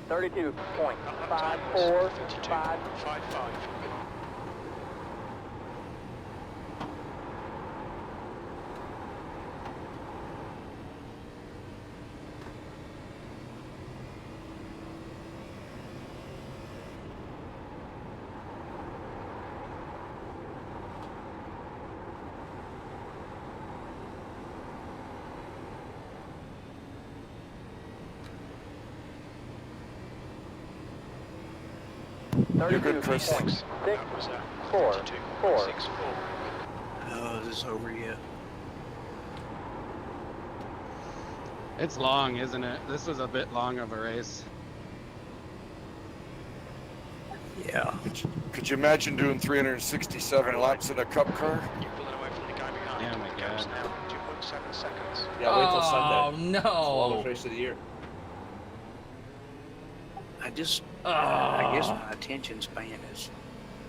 32.5455. You're good, Chris. 32.644. Oh, is this over yet? It's long, isn't it? This was a bit long of a race. Yeah. Could you imagine doing 367 laps in a cup car? You're pulling away from the guy behind. Yeah, my The gap's God. now 2.7 seconds. Yeah, wait till Sunday. Oh It's the longest no! race of the year. I guess Ah. my attention span is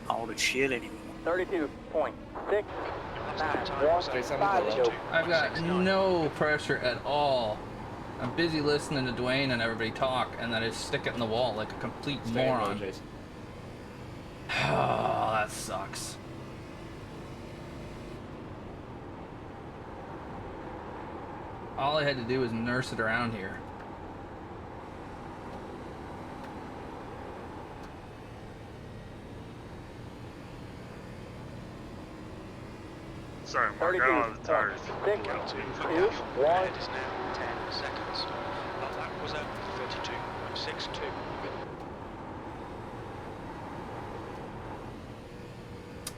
all the shit anymore. 32.691. I've got no pressure at all. I'm busy listening to Dwayne and everybody talk, and then I just stick it in the wall like a complete Stay in row, moron. Jason. Oh, that sucks. All I had to do was nurse it around here. Sorry, Mark, I don't have the tires. 6, 2, 1. Ahead is now 10 seconds. That lap was at 32.62.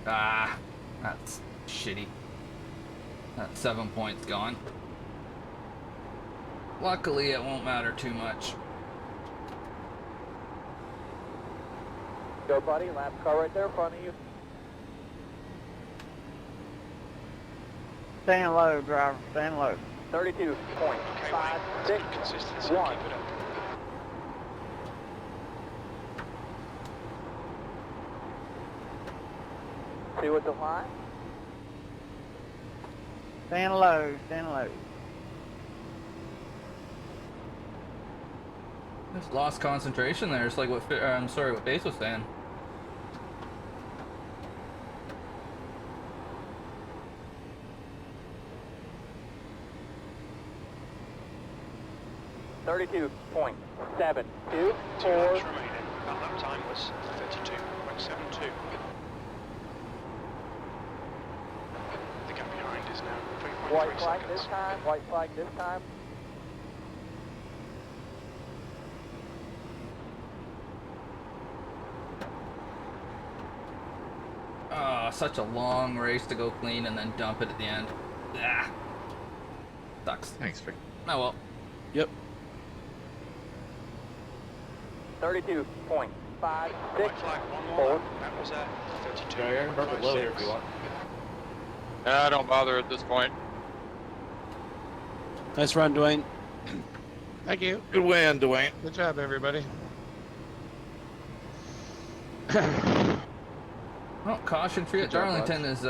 Ah, that's shitty. That 7 points gone. Luckily, it won't matter too much. Go, buddy. Lap car right there in front of you. Stand low, driver. Stand low. 32.561. Keep it up. See what's the line? Stand low. Stand low. Just lost concentration there. It's like what I'm sorry, what Base was saying. $32.724. 2 laps remaining. That lap time was 32.72. The gap behind is now 3.3 White flag seconds. this time. White flag this time. Ah, such a long race to go clean and then dump it at the end. Ah. Sucks. Thanks, Vic. Oh well. Yep. 32.56. White flag, one more. Forward. That was 32. Yeah, you're in perfect low here if you want. Don't bother at this point. Nice run, Dwayne. Thank you. Good win, Dwayne. Good job, everybody. Well, caution free at Darlington is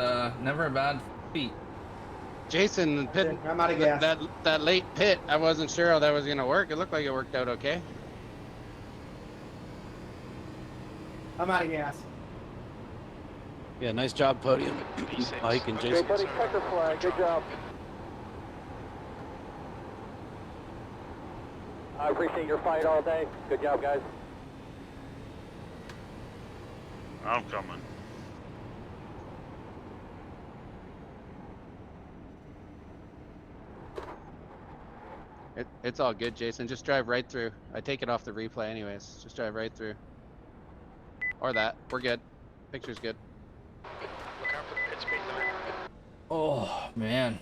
never a bad feat. Jason, pit, I'm out of gas. that late pit, I wasn't sure how that was going to work. It looked like it worked out okay. I'm out of gas. Yeah, nice job, podium. Mike and Jason. Good buddy, checker flag. Good job. I appreciate your fight all day. Good job, guys. I'm coming. It's all good, Jason. Just drive right through. I take it off the replay anyways. Just drive right through. Or that. We're good. Picture's good. Look out for the pit speed limit. Oh man.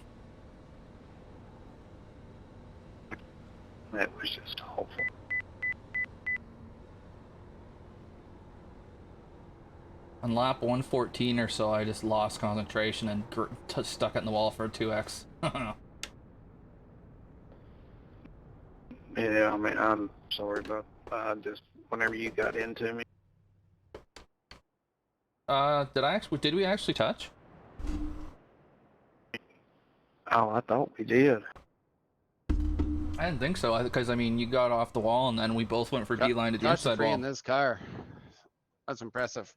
That was just awful. On lap 114 or so, I just lost concentration and stuck it in the wall for a 2x. Yeah, I mean, I'm sorry, but just whenever you got into me. Did we actually touch? Oh, I thought we did. I didn't think so, because I mean, you got off the wall and then we both went for D-line to the Caution inside free wall. in this car. That's impressive.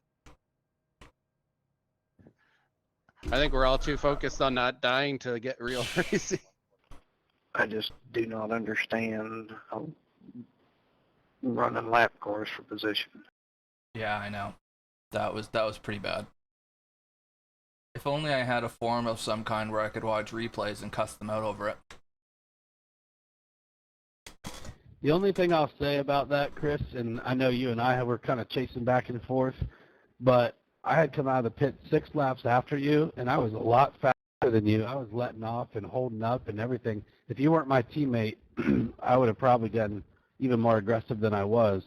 I think we're all too focused on not dying to get real racing. I just do not understand running lap cars for position. Yeah, I know. That was pretty bad. If only I had a forum of some kind where I could watch replays and cuss them out over it. The only thing I'll say about that, Chris, and I know you and I were kind of chasing back and forth, but I had come out of the pit 6 laps after you, and I was a lot faster than you. I was letting off and holding up and everything. If you weren't my teammate, I would have probably gotten even more aggressive than I was.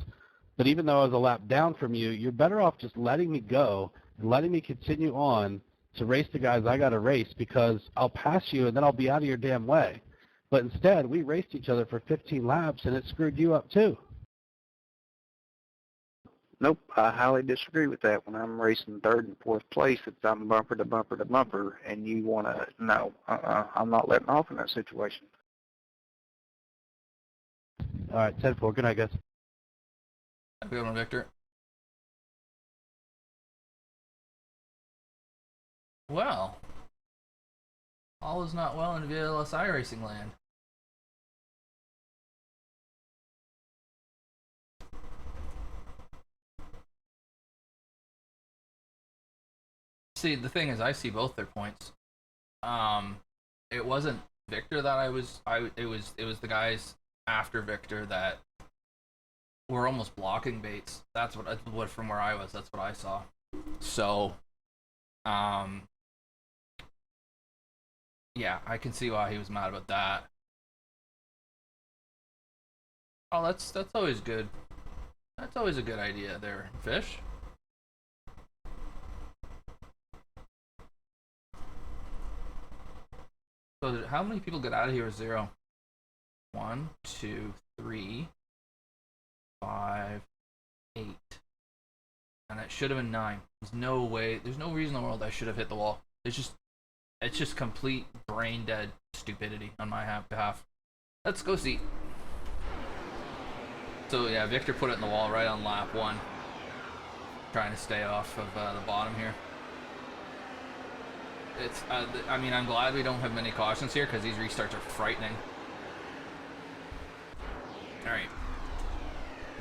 But even though I was a lap down from you, you're better off just letting me go and letting me continue on to race the guys I got to race, because I'll pass you and then I'll be out of your damn way. But instead, we raced each other for 15 laps, and it screwed you up too. Nope, I highly disagree with that. When I'm racing 3rd and 4th place, I'm bumper to bumper to bumper, and you want to, no, I'm not letting off in that situation. All right, 10-4. Good night, guys. Have a good one, Victor. Well, all is not well in VLS iRacing land. See, the thing is, I see both their points. It wasn't Victor that it was the guys after Victor that were almost blocking baits. That's what from where I was, that's what I saw. So, yeah, I can see why he was mad about that. Oh, that's always good. That's always a good idea there, Fish. So how many people get out of here with 0? 1, 2, 3, 5, 8. And it should have been 9. There's no way, there's no reason in the world I should have hit the wall. It's just complete brain dead stupidity on my behalf. Let's go see. So yeah, Victor put it in the wall right on lap 1. Trying to stay off of the bottom here. It's, I mean, I'm glad we don't have many cautions here because these restarts are frightening. Alright.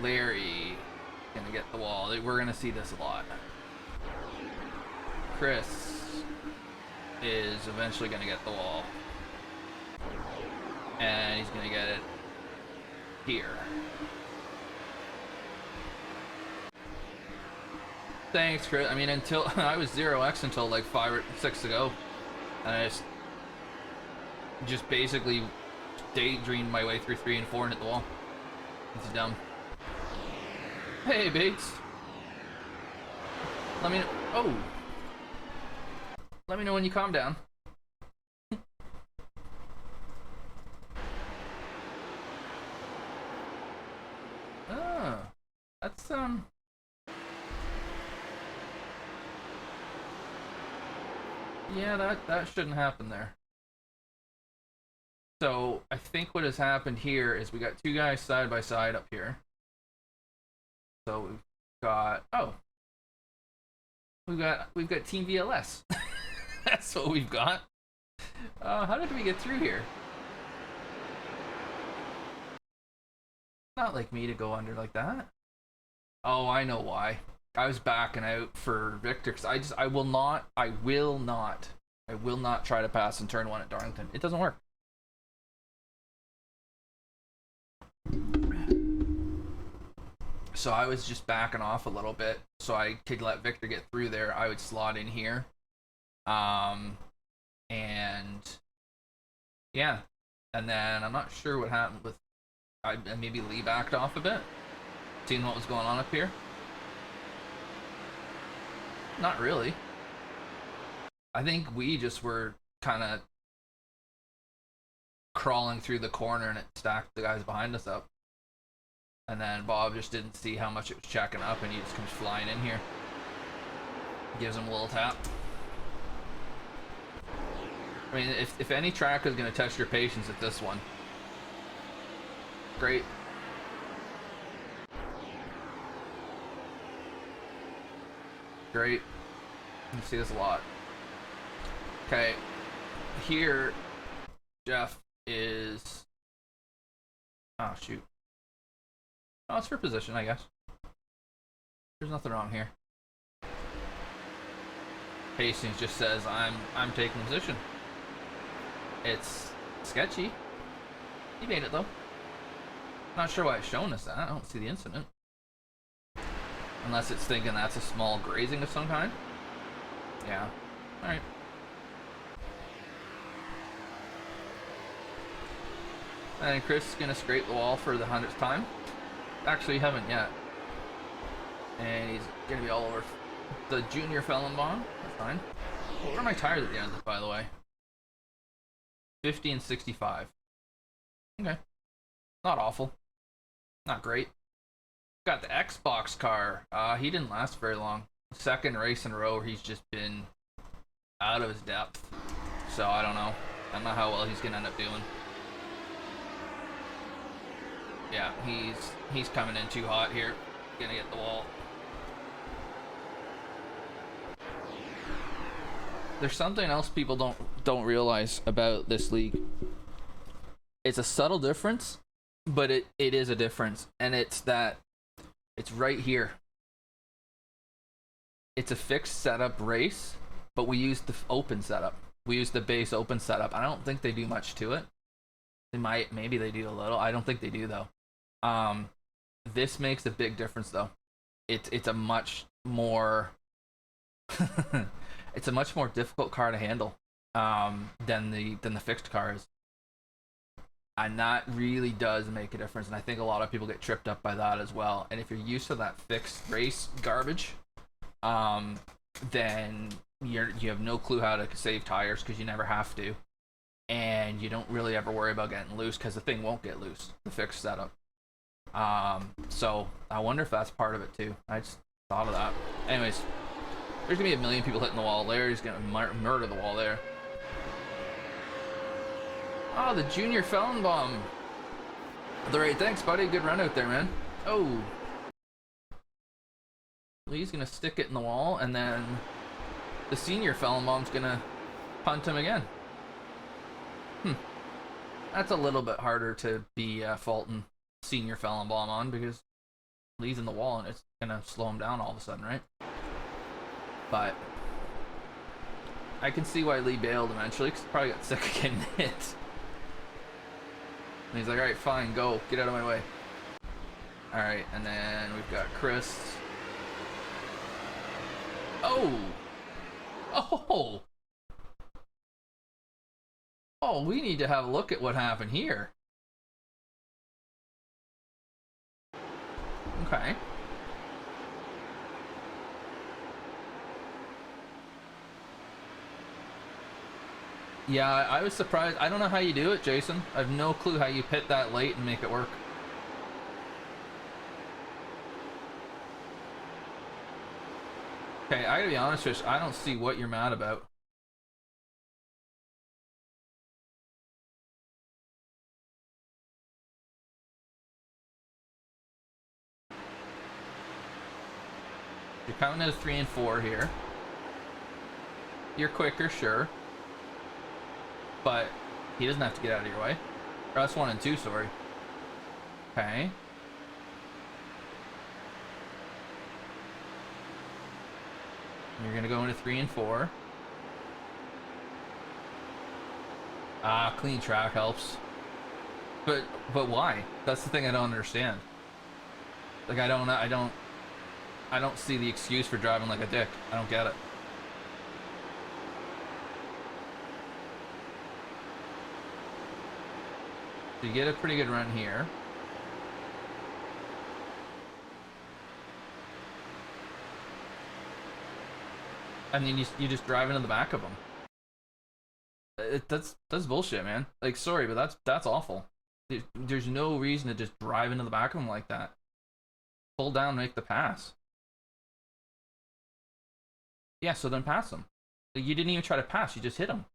Larry gonna get the wall. We're gonna see this a lot. Chris is eventually gonna get the wall. And he's gonna get it here. Thanks, Chris. I mean, until I was 0x until like 5 or 6 ago, and I just just basically daydreamed my way through 3 and 4 and hit the wall. It's dumb. Hey, Bates. Let me know. Oh. Let me know when you calm down. Oh. That's, yeah, that shouldn't happen there. So, I think what has happened here is we got 2 guys side by side up here. So we've got, oh. We've got Team VLS. That's what we've got. How did we get through here? Not like me to go under like that. Oh, I know why. I was backing out for Victor because I will not try to pass in turn 1 at Darlington. It doesn't work. So I was just backing off a little bit so I could let Victor get through there. I would slot in here. And yeah. And then I'm not sure what happened with maybe Lee backed off a bit. Seeing what was going on up here. Not really. I think we just were kind of crawling through the corner and it stacked the guys behind us up. And then Bob just didn't see how much it was checking up and he just comes flying in here. Gives him a little tap. I mean, if any track is going to test your patience, it's this one. Great. Great. You see this a lot. Okay. Here, Jeff is... Oh, shoot. Oh, it's for position, I guess. There's nothing wrong here. Hastings just says, I'm taking position. It's sketchy. He made it, though. Not sure why it's showing us that. I don't see the incident. Unless it's thinking that's a small grazing of some kind. Yeah. Alright. And Chris is going to scrape the wall for the 100th time. Actually, haven't yet. And he's going to be all over the junior Fellenbaum. That's fine. What are my tires at the end of this, by the way? 50 and 65. Okay. Not awful. Not great. Got the Xbox car. He didn't last very long. Second race in a row where he's just been out of his depth. So I don't know. I don't know how well he's gonna end up doing. Yeah, he's coming in too hot here. Gonna get the wall. There's something else people don't realize about this league. It's a subtle difference, but it is a difference, and it's that it's right here. It's a fixed setup race, but we use the open setup. We use the base open setup. I don't think they do much to it. They might, maybe they do a little. I don't think they do though. This makes a big difference though. It's a much more it's a much more difficult car to handle than the fixed cars. And that really does make a difference, and I think a lot of people get tripped up by that as well. And if you're used to that fixed race garbage, then you have no clue how to save tires because you never have to, and you don't really ever worry about getting loose because the thing won't get loose, the fixed setup. So I wonder if that's part of it too. I just thought of that. Anyways, there's gonna be a million people hitting the wall there. He's gonna murder the wall there. Oh, the junior Fellenbaum. Alright, thanks, buddy. Good run out there, man. Oh. Lee's gonna stick it in the wall, and then the senior Fellenbaum's gonna punt him again. That's a little bit harder to be faulting senior Fellenbaum on, because Lee's in the wall, and it's gonna slow him down all of a sudden, right? But I can see why Lee bailed eventually, because he probably got sick of getting hit. And he's like, alright, fine, go. Get out of my way. Alright, and then we've got Chris. Oh! Oh! Oh, we need to have a look at what happened here. Okay. Yeah, I was surprised. I don't know how you do it, Jason. I have no clue how you pit that late and make it work. Okay, I gotta be honest, Fish. I don't see what you're mad about. You're counting as 3 and 4 here. You're quicker, sure. But he doesn't have to get out of your way. Or that's 1 and 2, sorry. Okay. You're gonna go into 3 and 4. Ah, clean track helps. But why? That's the thing I don't understand. Like I don't see the excuse for driving like a dick. I don't get it. So you get a pretty good run here. And then you just drive into the back of them. That's bullshit, man. Like, sorry, but that's awful. There's no reason to just drive into the back of them like that. Pull down, make the pass. Yeah, so then pass them. You didn't even try to pass, you just hit them.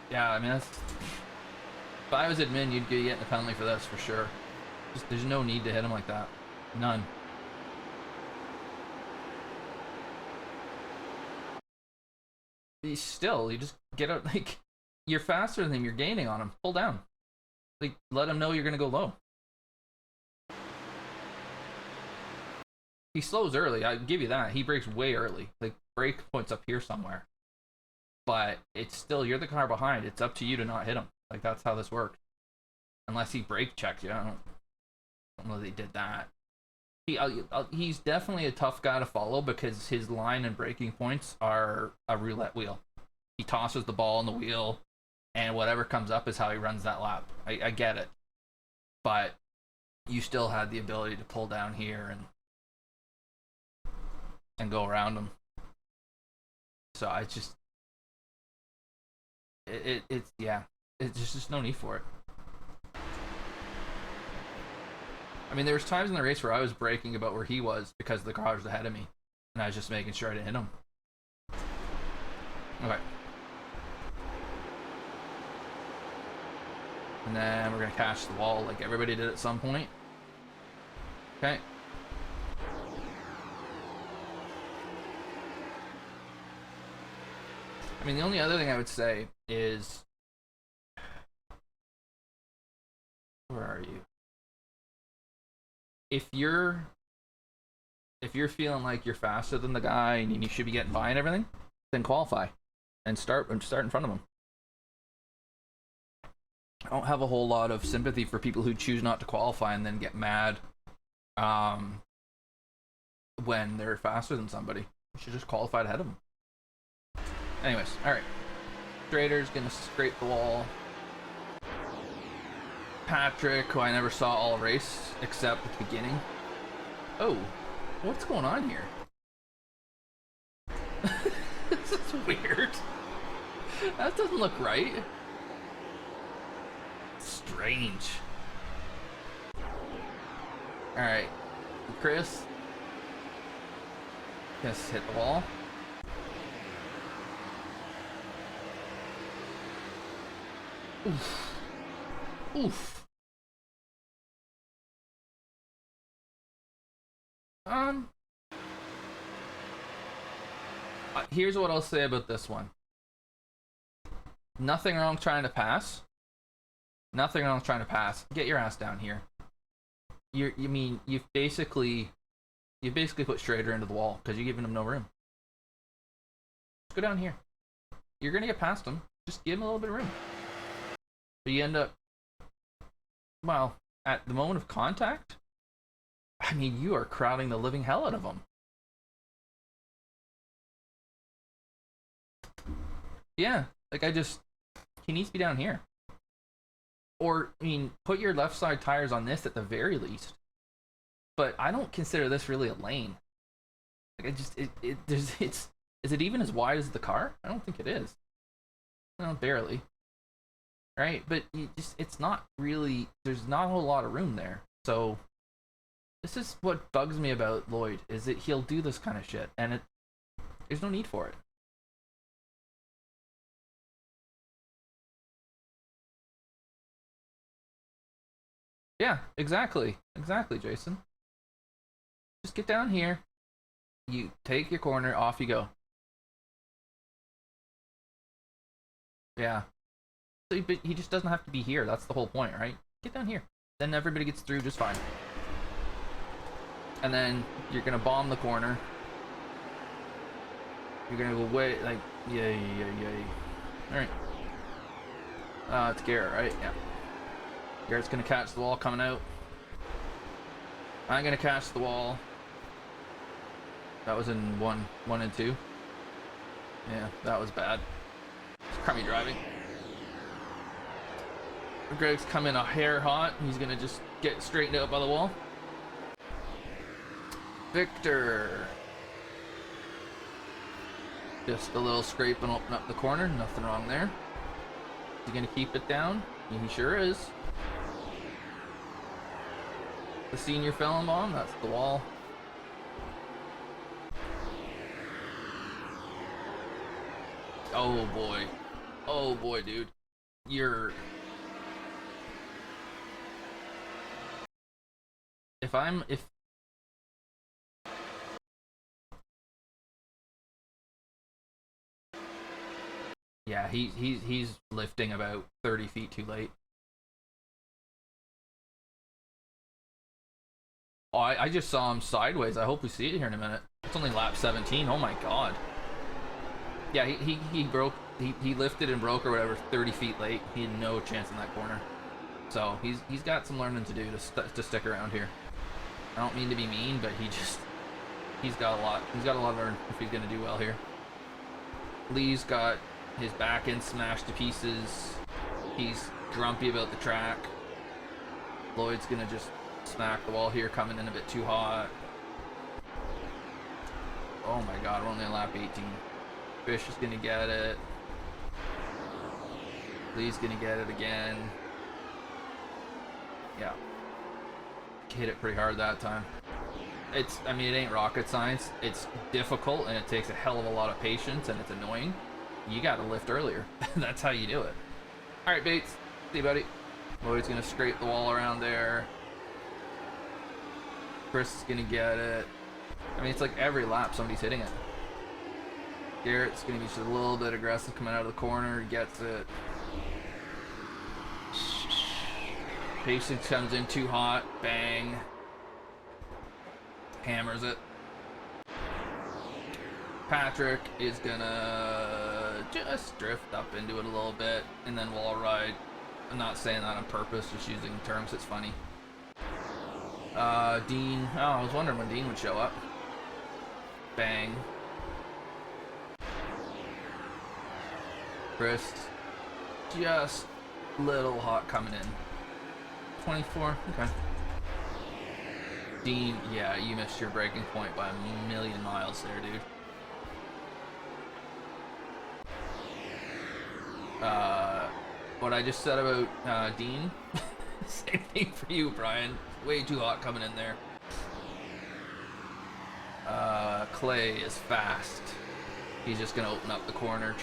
Yeah, I mean, that's... If I was admin, you'd get a penalty for this, for sure. Just, there's no need to hit him like that. None. Still, you just get out, like... You're faster than him, you're gaining on him. Pull down. Like, let him know you're gonna go low. He slows early, I give you that. He brakes way early. Like, brake point's up here somewhere. But it's still, you're the car behind. It's up to you to not hit him. Like, that's how this works. Unless he brake checked you. I don't know they did that. He's definitely a tough guy to follow because his line and braking points are a roulette wheel. He tosses the ball on the wheel, and whatever comes up is how he runs that lap. I get it. But you still had the ability to pull down here and go around him. So I just... It's yeah. It's just no need for it. I mean, there was times in the race where I was braking about where he was because the car was ahead of me, and I was just making sure I didn't hit him. Okay. And then we're gonna catch the wall like everybody did at some point. Okay. I mean, the only other thing I would say is... Where are you? If you're feeling like you're faster than the guy and you should be getting by and everything, then qualify and start in front of him. I don't have a whole lot of sympathy for people who choose not to qualify and then get mad when they're faster than somebody. You should just qualify ahead of them. Anyways, alright. Strader's gonna scrape the wall. Patrick, who I never saw all race except at the beginning. Oh, what's going on here? This is weird. That doesn't look right. Strange. Alright. Chris. Just hit the wall. Oof. Oof. Here's what I'll say about this one. Nothing wrong trying to pass. Nothing wrong trying to pass. Get your ass down here. You've basically put Strader into the wall because you're giving him no room. Just go down here. You're gonna get past him. Just give him a little bit of room. But you end up, well, at the moment of contact, I mean, you are crowding the living hell out of him. Yeah, like he needs to be down here. Or, I mean, put your left side tires on this at the very least. But I don't consider this really a lane. Like, is it even as wide as the car? I don't think it is. No, barely. Right? But it's not really, there's not a whole lot of room there. So, this is what bugs me about Lloyd, is that he'll do this kind of shit, and there's no need for it. Yeah, exactly. Exactly, Jason. Just get down here. You take your corner, off you go. Yeah. So, but he just doesn't have to be here. That's the whole point, right? Get down here. Then everybody gets through just fine. And then you're gonna bomb the corner. You're gonna go way, like, yay. Alright. It's Garrett, right? Yeah. Garrett's gonna catch the wall coming out. I'm gonna catch the wall. That was in 1 and 2. Yeah, that was bad. It's crummy driving. Greg's coming a hair hot. He's gonna just get straightened out by the wall. Victor. Just a little scrape and open up the corner. Nothing wrong there. Is he gonna keep it down? He sure is. The senior felon bomb, that's the wall. Oh boy. Oh boy, dude. If yeah, he's lifting about 30 feet too late. Oh, I just saw him sideways. I hope we see it here in a minute. It's only lap 17. Oh my god. Yeah, he broke. He lifted and broke or whatever 30 feet late. He had no chance in that corner. So he's got some learning to do to stick around here. I don't mean to be mean, but he's got a lot. He's got a lot to learn if he's gonna do well here. Lee's got his back end smashed to pieces. He's grumpy about the track. Lloyd's gonna just smack the wall here, coming in a bit too hot. Oh my god, we're only on lap 18. Fish is gonna get it. Lee's gonna get it again. Yeah. Hit it pretty hard that time. I mean, it ain't rocket science. It's difficult and it takes a hell of a lot of patience and it's annoying. You gotta lift earlier. That's how you do it. Alright, Bates. See you, buddy. Lloyd's gonna scrape the wall around there. Chris is gonna get it. I mean, it's like every lap somebody's hitting it. Garrett's gonna be just a little bit aggressive coming out of the corner. He gets it. Patience comes in too hot. Bang. Hammers it. Patrick is gonna just drift up into it a little bit and then wall ride. I'm not saying that on purpose, just using terms that's funny. Dean. Oh, I was wondering when Dean would show up. Bang. Chris. Just little hot coming in. 24. Okay. Dean, yeah, you missed your breaking point by a million miles there, dude. What I just said about Dean, same thing for you, Brian. Way too hot coming in there. Clay is fast. He's just gonna open up the corner,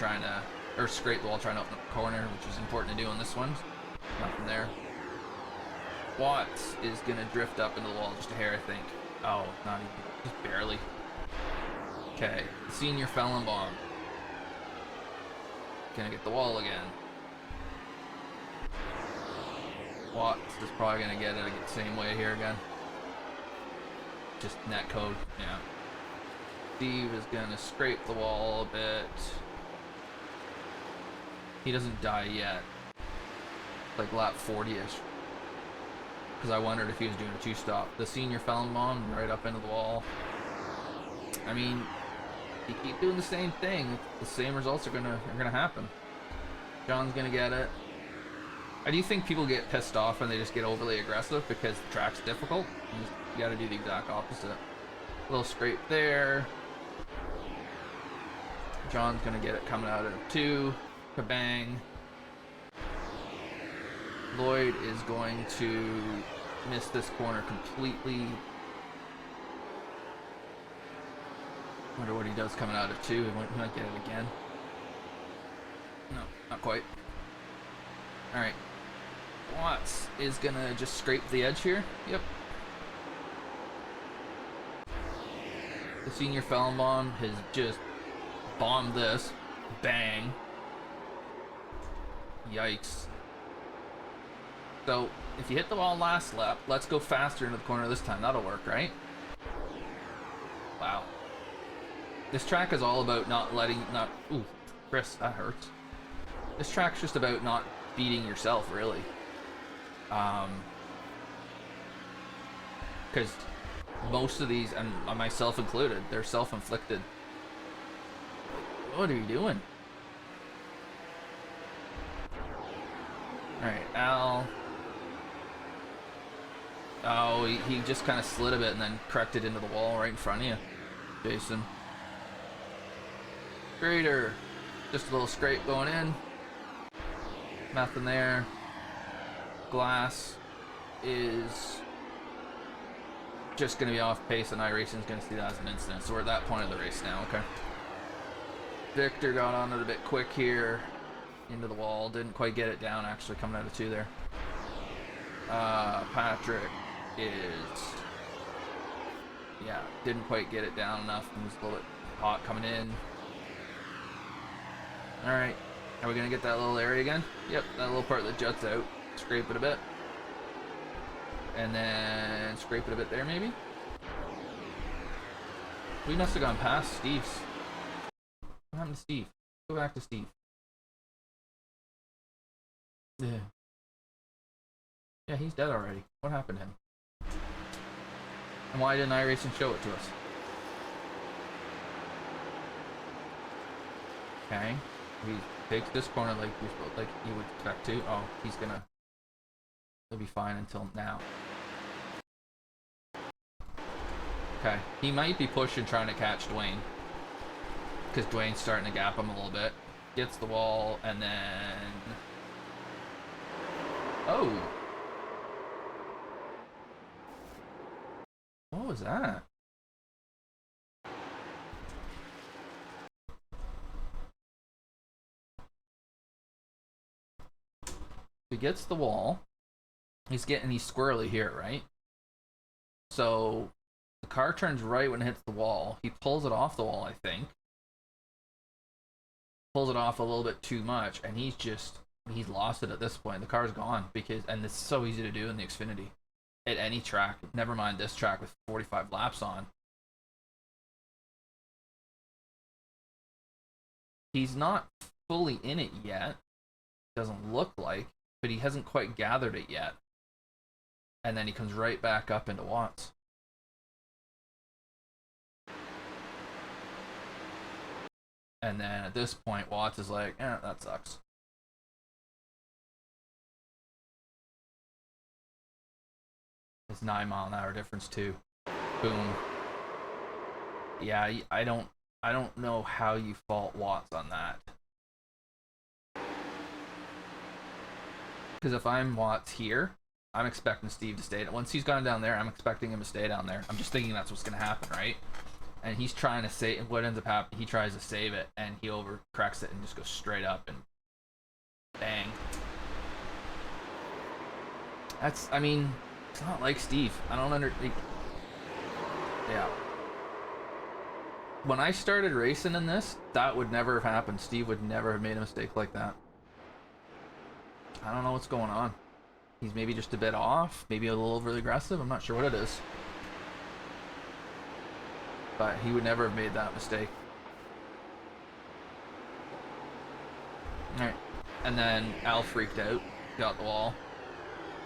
or scrape the wall, trying to open up the corner, which is important to do on this one. Nothing there. Watts is gonna drift up into the wall just a hair, I think. Oh, not even, just barely. Okay, senior felon bomb. Gonna get the wall again. Watts is probably gonna get it the same way here again. Just net code, yeah. Steve is gonna scrape the wall a bit. He doesn't die yet. Like lap 40-ish. because I wondered if he was doing a two-stop. The senior Fallenbaum right up into the wall. I mean, you keep doing the same thing, the same results are gonna happen. John's gonna get it. I do think people get pissed off when they just get overly aggressive because the track's difficult. You gotta do the exact opposite. A little scrape there. John's gonna get it coming out of 2. Kabang. Lloyd is going to miss this corner completely. Wonder what he does coming out of 2. He might get it again. No, not quite. Alright. Watts is gonna just scrape the edge here. Yep. The senior Fallenbaum has just bombed this. Bang. Yikes. So, if you hit the wall last lap, let's go faster into the corner this time. That'll work, right? Wow. This track is all about ooh, Chris, that hurts. This track's just about not beating yourself, really. Because most of these, and myself included, they're self-inflicted. What are you doing? Alright, Al. Oh, he just kind of slid a bit and then corrected into the wall right in front of you, Jason. Grader. Just a little scrape going in. Nothing there. Glass is just going to be off pace, and iRacing is going to see that as an incident. So we're at that point of the race now, okay? Victor got on it a bit quick here. Into the wall. Didn't quite get it down, actually, coming out of 2 there. Patrick is... yeah, didn't quite get it down enough. He was a little bit hot coming in. Alright. Are we going to get that little area again? Yep, that little part that juts out. Scrape it a bit. And then scrape it a bit there, maybe? We must have gone past Steve's. What happened to Steve? Go back to Steve. Yeah. Yeah, he's dead already. What happened to him? And why didn't iRacing show it to us? Okay. He takes this corner like you would expect to. Oh, he'll be fine until now. Okay. He might be pushing trying to catch Dwayne. Because Dwayne's starting to gap him a little bit. Gets the wall and then... oh. What was that? He gets the wall. He's squirrely here, right? So the car turns right when it hits the wall. He pulls it off the wall, I think. Pulls it off a little bit too much, and he's lost it at this point. The car's gone and it's so easy to do in the Xfinity. At any track, never mind this track with 45 laps on. He's not fully in it yet. Doesn't look like, but he hasn't quite gathered it yet. And then he comes right back up into Watts. And then at this point, Watts is like, that sucks. It's 9-mile-an-hour difference too. Boom. Yeah, I don't know how you fault Watts on that. Because if I'm Watts here, I'm expecting Steve to stay. Once he's gone down there, I'm expecting him to stay down there. I'm just thinking that's what's going to happen, right? And he's trying to save. What ends up happening? He tries to save it, and he overcorrects it and just goes straight up and bang. I mean, it's not like Steve. I don't yeah. When I started racing in this, that would never have happened. Steve would never have made a mistake like that. I don't know what's going on. He's maybe just a bit off, maybe a little overly aggressive. I'm not sure what it is. But he would never have made that mistake. Alright. And then Al freaked out. Got the wall.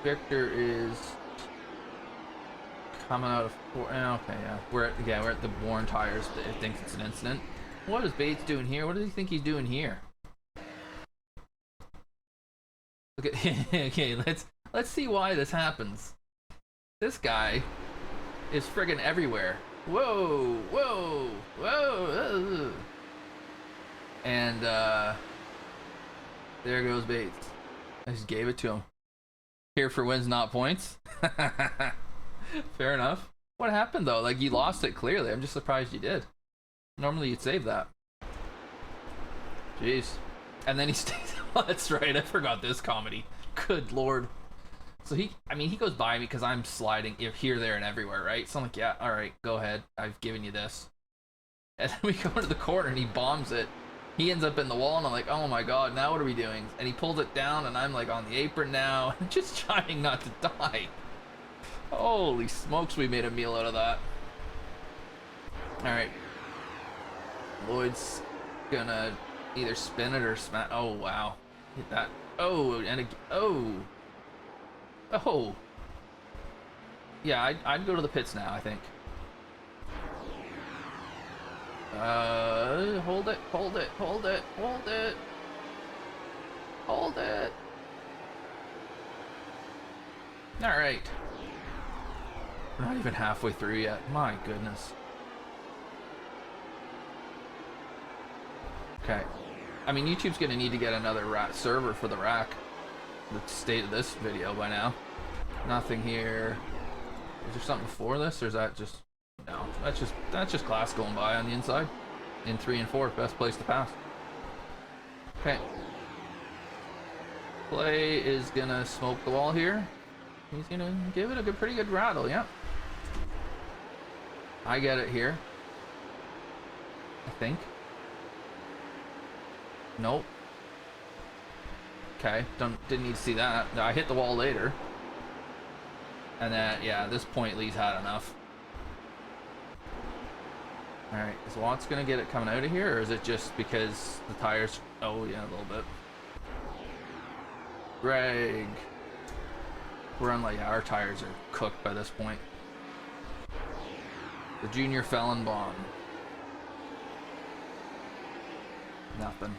Victor is coming out of okay, yeah. We're at the worn tires. It thinks it's an incident. What is Bates doing here? What does he think he's doing here? Look at okay, let's see why this happens. This guy is friggin' everywhere. Whoa, whoa, whoa. And there goes Bates. I just gave it to him. Here for wins, not points. Fair enough. What happened though? Like, you lost it clearly. I'm just surprised you did. Normally you'd save that. Jeez. And then he stays. Oh, that's right. I forgot this comedy. Good lord. So he goes by me because I'm sliding here, there, and everywhere, right? So I'm like, yeah, all right, go ahead. I've given you this. And then we go into the corner and he bombs it. He ends up in the wall and I'm like, oh my god, now what are we doing? And he pulls it down and I'm like on the apron now, just trying not to die. Holy smokes, we made a meal out of that. Alright. Lloyd's gonna either spin it or smash. Oh wow. Hit that. Oh, and again. Oh. Oh. Yeah, I'd go to the pits now, I think. Hold it, hold it, hold it, hold it. Hold it. Alright. We're not even halfway through yet. My goodness. Okay. I mean, YouTube's gonna need to get another server for the rack. The state of this video by now. Nothing here. Is there something before this, or is that just... No, that's just glass going by on the inside. In 3 and 4, best place to pass. Okay. Clay is gonna smoke the wall here. He's gonna give it a pretty good rattle, yeah. I get it here. I think. Nope. Okay, didn't need to see that. I hit the wall later. And then, yeah, at this point, Lee's had enough. Alright, is Watts gonna get it coming out of here, or is it just because the tires... Oh, yeah, a little bit. Greg. We're unlike our tires are cooked by this point. The junior felon bond. Nothing.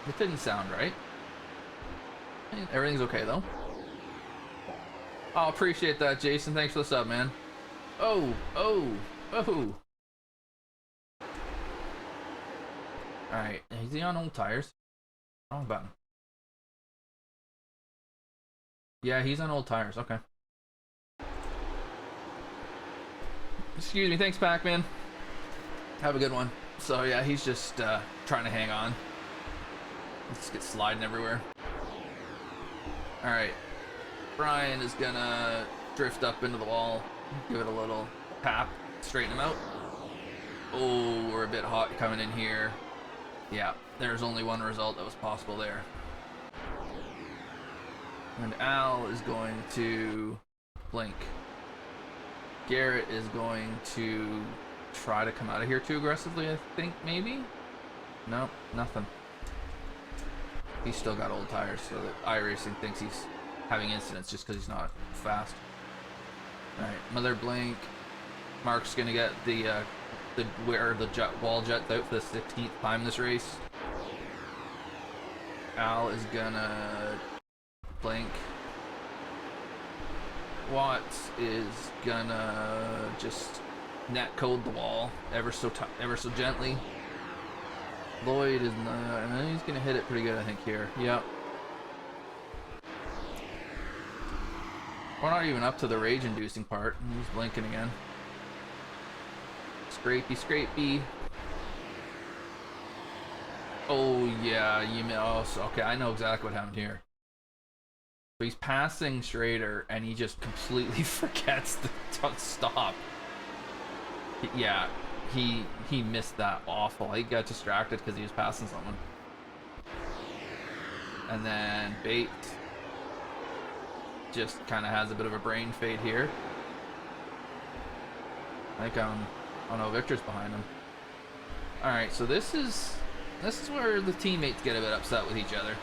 It didn't sound right. Everything's okay though. Oh, appreciate that, Jason. Thanks for the sub, man. Oh, oh, oh. Alright, is he on old tires? Wrong button. Yeah, he's on old tires, okay. Excuse me, thanks, Pac-Man. Have a good one. So yeah, he's just trying to hang on. Let's get sliding everywhere. Alright. Brian is gonna drift up into the wall, give it a little tap, straighten him out. Oh, we're a bit hot coming in here. Yeah, there's only one result that was possible there. And Al is going to blink. Garrett is going to try to come out of here too aggressively, I think, maybe? No, nothing. He's still got old tires, so that iRacing thinks he's having incidents just because he's not fast. Alright, another blink. Mark's gonna get the wall jets out for the 16th time this race. Al is gonna blink. Watts is gonna just net code the wall ever so gently. Lloyd is not, he's gonna hit it pretty good, I think, here. Yep. We're not even up to the rage-inducing part. He's blinking again. Scrapey, scrapey. Oh yeah, you know. Oh, okay, I know exactly what happened here. So he's passing Schrader, and he just completely forgets to stop. Yeah, he missed that awful. He got distracted because he was passing someone. And then Bates just kind of has a bit of a brain fade here. I think oh no, Victor's behind him. All right, so this is where the teammates get a bit upset with each other.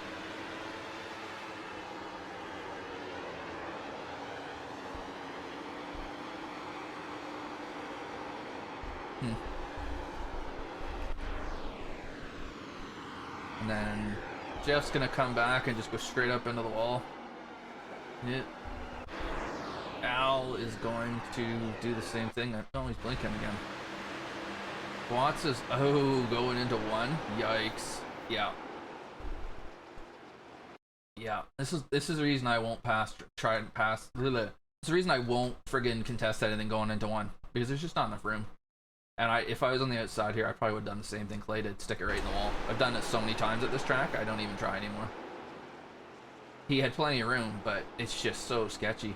And then Jeff's gonna come back and just go straight up into the wall. Yeah. Al is going to do the same thing. Oh, he's blinking again. Watts is going into one. Yikes. Yeah. Yeah. This is the reason I won't try and pass. It's the reason I won't friggin' contest anything going into one, because there's just not enough room. And if I was on the outside here, I probably would have done the same thing Clay did, stick it right in the wall. I've done it so many times at this track, I don't even try anymore. He had plenty of room, but it's just so sketchy.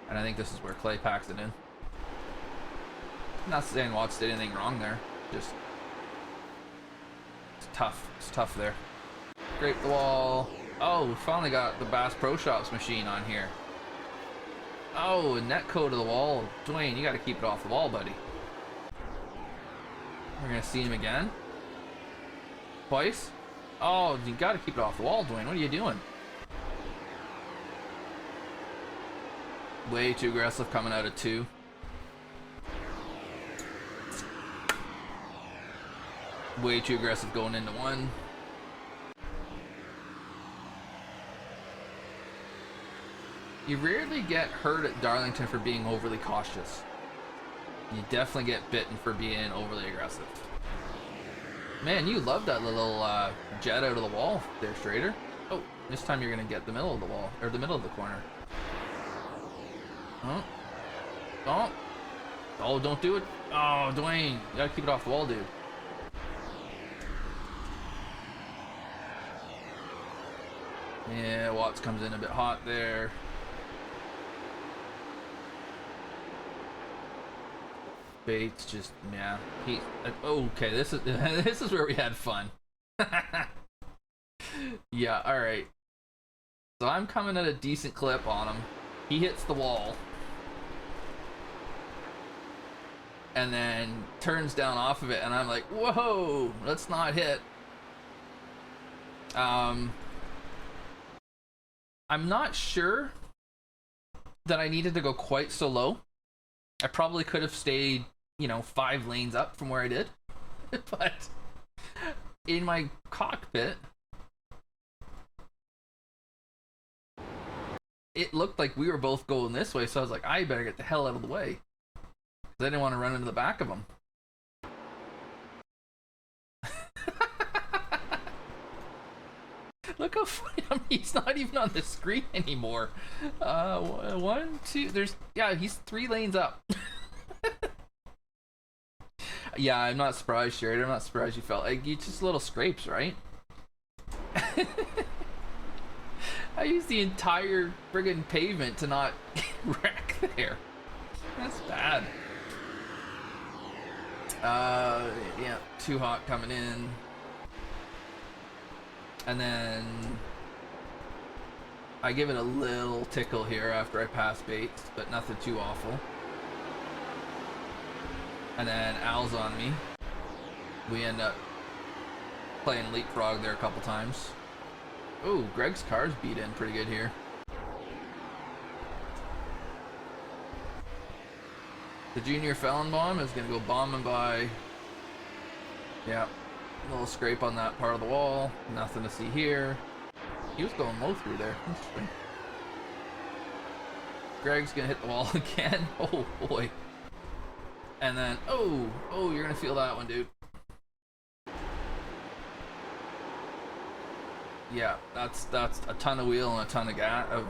And I think this is where Clay packs it in. I'm not saying Watts did anything wrong there. Just, it's tough. It's tough there. Scrape the wall. Oh, we finally got the Bass Pro Shops machine on here. Oh, and netco to the wall. Dwayne, you got to keep it off the wall, buddy. We're going to see him again. Twice. Oh, you got to keep it off the wall, Dwayne. What are you doing? Way too aggressive coming out of 2. Way too aggressive going into 1. You rarely get hurt at Darlington for being overly cautious. You definitely get bitten for being overly aggressive. Man, you love that little jet out of the wall there, Schrader. Oh, this time you're going to get the middle of the wall, or the middle of the corner. Oh. Oh. Oh, don't do it. Oh, Dwayne, you got to keep it off the wall, dude. Yeah, Watts comes in a bit hot there. Bates just, yeah, okay, this is where we had fun. Yeah, alright. So I'm coming at a decent clip on him. He hits the wall. And then turns down off of it, and I'm like, whoa, let's not hit. I'm not sure that I needed to go quite so low. I probably could have stayed, 5 lanes up from where I did. But in my cockpit, it looked like we were both going this way, so I was like, I better get the hell out of the way. Because I didn't want to run into the back of him. Look how funny, he's not even on the screen anymore. 1, 2, he's 3 lanes up. Yeah, I'm not surprised, Jared. I'm not surprised you felt like you just little scrapes, right? I used the entire friggin' pavement to not wreck there. That's bad. Yeah, too hot coming in. And then I give it a little tickle here after I pass Bates, but nothing too awful. And then Al's on me. We end up playing leapfrog there a couple times. Ooh, Greg's car's beat in pretty good here. The junior felon bomb is going to go bombing by. Yeah, a little scrape on that part of the wall. Nothing to see here. He was going low through there. Interesting. Greg's going to hit the wall again. Oh, boy. And then, oh, you're going to feel that one, dude. Yeah, that's a ton of wheel and a ton of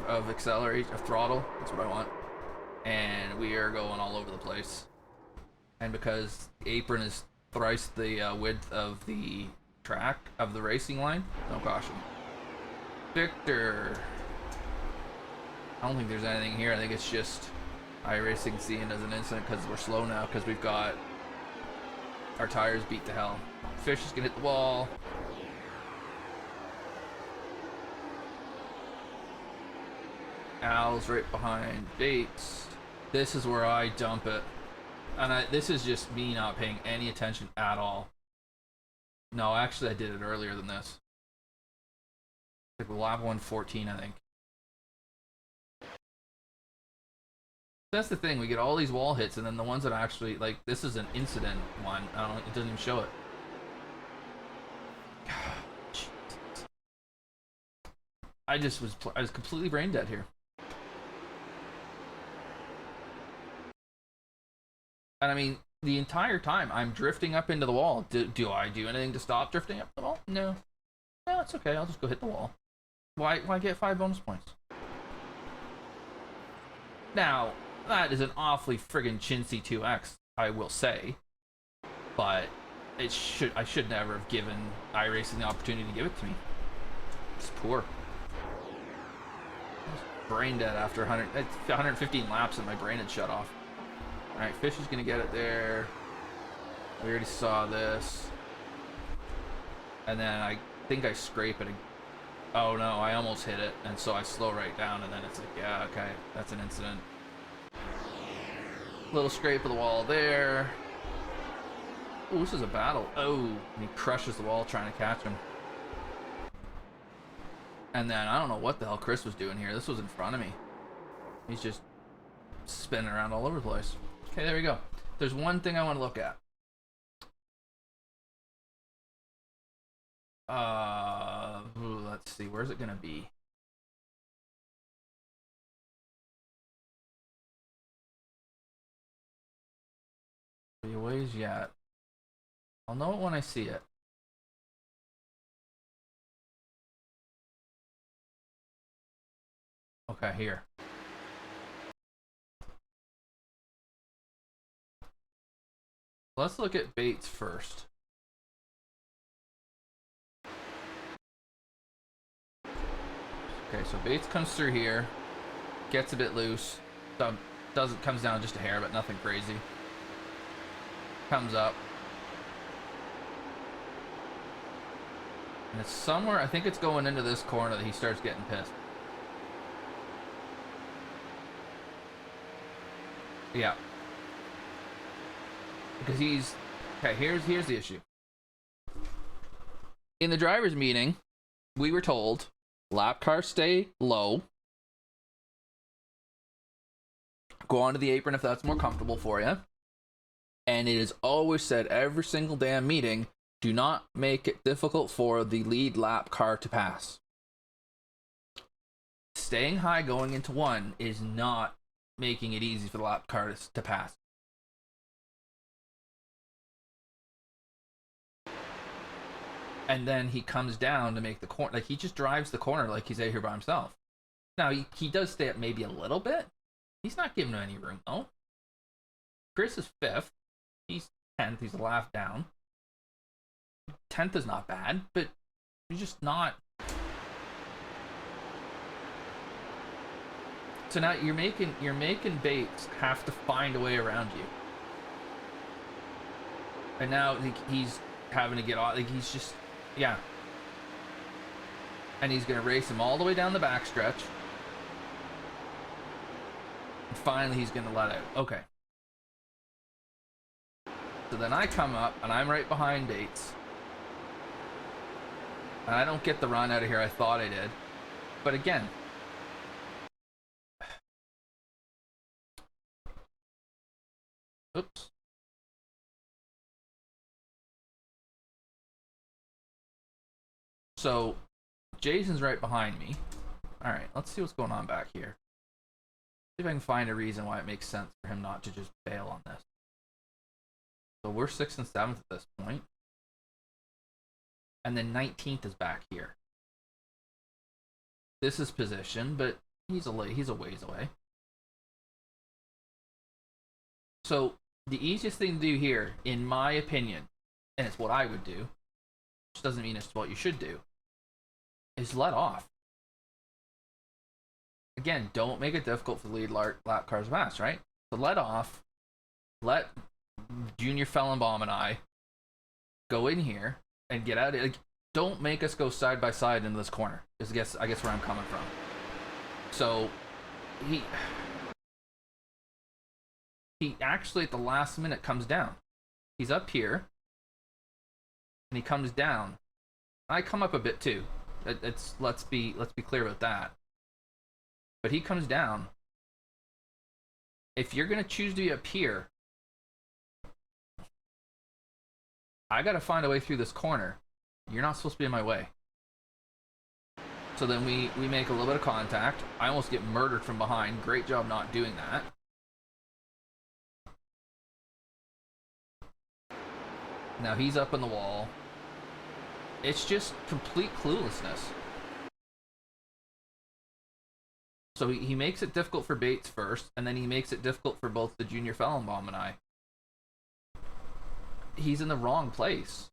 of accelerate, of throttle. That's what I want. And we are going all over the place. And because the apron is thrice the width of the track, of the racing line, no caution. Victor. I don't think there's anything here. I think it's just iRacing seeing as an incident because we're slow now because we've got our tires beat to hell. Fish is gonna hit the wall. Al's right behind Bates. This is where I dump it. And this is just me not paying any attention at all. No, actually I did it earlier than this. Like lap 114, I think. That's the thing. We get all these wall hits, and then the ones that actually like this is an incident one. I don't. It doesn't even show it. I was completely brain dead here. And I mean, the entire time I'm drifting up into the wall. Do I do anything to stop drifting up the wall? No. No, it's okay. I'll just go hit the wall. Why get 5 bonus points? Now, that is an awfully friggin' chintzy 2x, I will say. But I should never have given iRacing the opportunity to give it to me. It's poor. I was brain dead after 115 laps and my brain had shut off. Alright, Fish is gonna get it there. We already saw this. And then I think I scrape it. Oh no, I almost hit it, and so I slow right down, and then it's like, yeah, okay, that's an incident. Little scrape of the wall there. Oh, this is a battle. Oh, and he crushes the wall trying to catch him. And then I don't know what the hell Chris was doing here. This was in front of me. He's just spinning around all over the place. Okay, there we go. There's one thing I want to look at. Let's see, where's it gonna be? Are you ways yet? I'll know it when I see it. Okay, here. Let's look at Bates first. Okay, so Bates comes through here, gets a bit loose, comes down just a hair, but nothing crazy. Comes up. And it's somewhere, I think it's going into this corner that he starts getting pissed. Yeah. Because he's, okay, here's the issue. In the driver's meeting, we were told, lap cars stay low. Go onto the apron if that's more comfortable for you. And it is always said every single damn meeting, do not make it difficult for the lead lap car to pass. Staying high going into one is not making it easy for the lap car to pass. And then he comes down to make the corner. Like, he just drives the corner like he's out here by himself. Now, he does stay up maybe a little bit. He's not giving him any room, though. Chris is 5th. He's 10th. He's a lap down. 10th is not bad, but you're just not. So now you're making Bates have to find a way around you. And now he's having to get off. Like, he's just, yeah. And he's going to race him all the way down the backstretch. And finally he's going to let out. Okay. So then I come up, and I'm right behind Bates. And I don't get the run out of here I thought I did. But again, oops. So Jason's right behind me. Alright, let's see what's going on back here. See if I can find a reason why it makes sense for him not to just bail on this. So we're 6th and 7th at this point. And then 19th is back here. This is position, but he's a ways away. So the easiest thing to do here, in my opinion, and it's what I would do, which doesn't mean it's what you should do, is let off. Again, don't make it difficult for the lead lap cars to pass, right? So let off. Let Junior Fellenbaum and I go in here and get out of it. Like, don't make us go side by side into this corner. I guess where I'm coming from. So he actually at the last minute comes down. He's up here and he comes down. I come up a bit too. Let's be clear about that. But he comes down If you're gonna choose to be up here, I gotta find a way through this corner. You're not supposed to be in my way. So then we make a little bit of contact. I almost get murdered from behind. Great job not doing that. Now he's up on the wall. It's just complete cluelessness. So he makes it difficult for Bates first, and then he makes it difficult for both the Junior Fellenbaum and I. He's in the wrong place.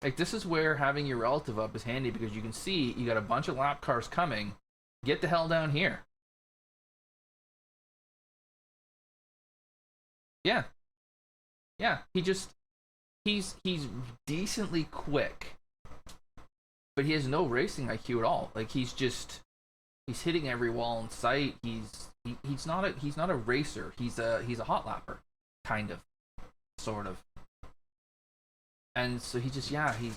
Like, this is where having your relative up is handy, because you can see you got a bunch of lap cars coming. Get the hell down here. Yeah. Yeah, he's decently quick, but he has no racing IQ at all. Like, he's hitting every wall in sight. He's not a racer. He's a hot lapper, kind of, sort of. And so he's got to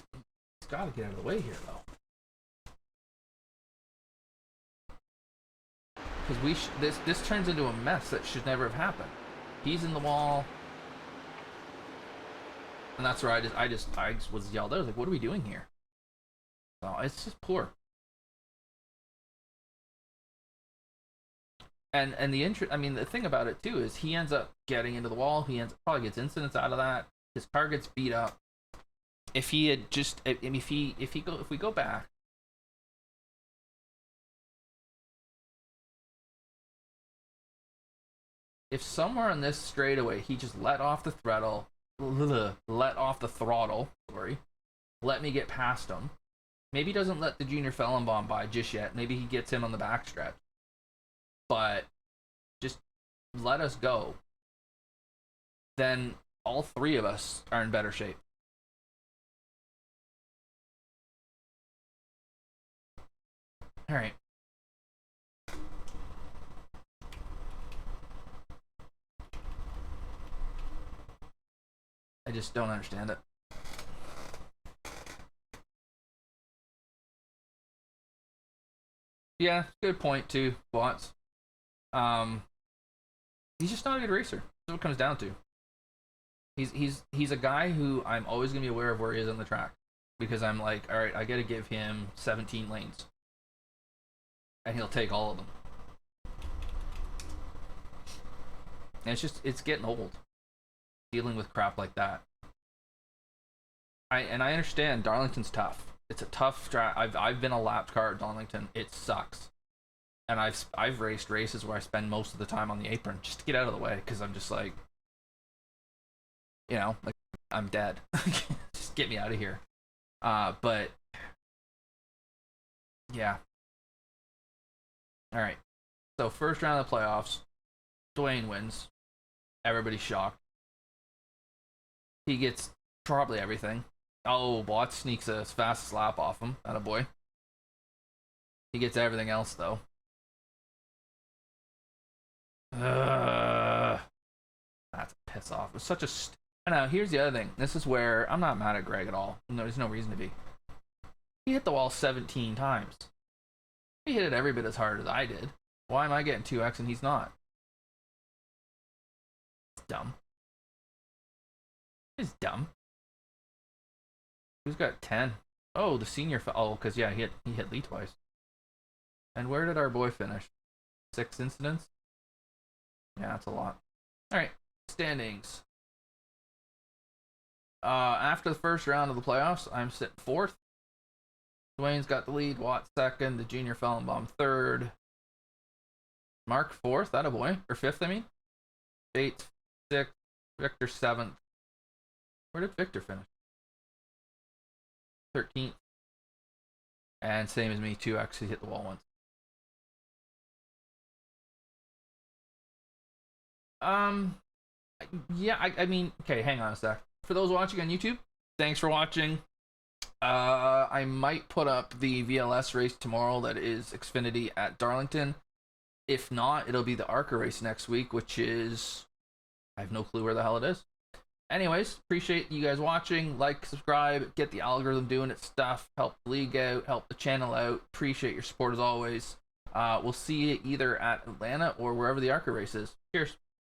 get out of the way here, though, because this turns into a mess that should never have happened. He's in the wall, and that's where I just was yelled. I was like, "What are we doing here?" So it's just poor. And the thing about it too is he ends up getting into the wall. Probably gets incidents out of that. His car gets beat up. If he had just, if we go back, if somewhere on this straightaway he just let off the throttle, sorry, let me get past him. Maybe he doesn't let the Junior Fellenbaum by just yet. Maybe he gets him on the backstretch. But just let us go. Then all three of us are in better shape. All right. I just don't understand it. Yeah, good point too, Watts. He's just not a good racer. That's what it comes down to. He's a guy who I'm always gonna be aware of where he is on the track, because I'm like, all right, I gotta give him 17 lanes, and he'll take all of them. And it's getting old dealing with crap like that. I understand Darlington's tough. It's a tough track. I've been a lapped car at Darlington. It sucks. And I've raced races where I spend most of the time on the apron just to get out of the way, because I'm just like, like, I'm dead. Just get me out of here. But yeah. All right. So first round of the playoffs, Dwayne wins. Everybody's shocked. He gets probably everything. Oh, Watts sneaks a fastest lap off him. Attaboy. He gets everything else, though. That's a piss off. It's such a... Now, here's the other thing. This is where I'm not mad at Greg at all. No, there's no reason to be. He hit the wall 17 times. He hit it every bit as hard as I did. Why am I getting 2x and he's not? It's dumb. It's dumb. Who's got 10? Oh, the senior. Oh, because yeah, he hit Lee twice. And where did our boy finish? 6 incidents? Yeah, that's a lot. Alright, standings. After the first round of the playoffs, I'm sitting 4th. Dwayne's got the lead. Watt 2nd. The Junior Fellenbaum 3rd. Mark 4th. Attaboy. Or 5th, I mean. Bates 6th. Victor 7th. Where did Victor finish? 13th. And same as me, 2x. He hit the wall once. Yeah, I mean, okay, hang on a sec. For those watching on YouTube, thanks for watching. I might put up the VLS race tomorrow that is Xfinity at Darlington. If not, it'll be the ARCA race next week, which is... I have no clue where the hell it is. Anyways, appreciate you guys watching. Like, subscribe, get the algorithm doing its stuff, help the league out, help the channel out. Appreciate your support as always. We'll see you either at Atlanta or wherever the ARCA race is. Cheers.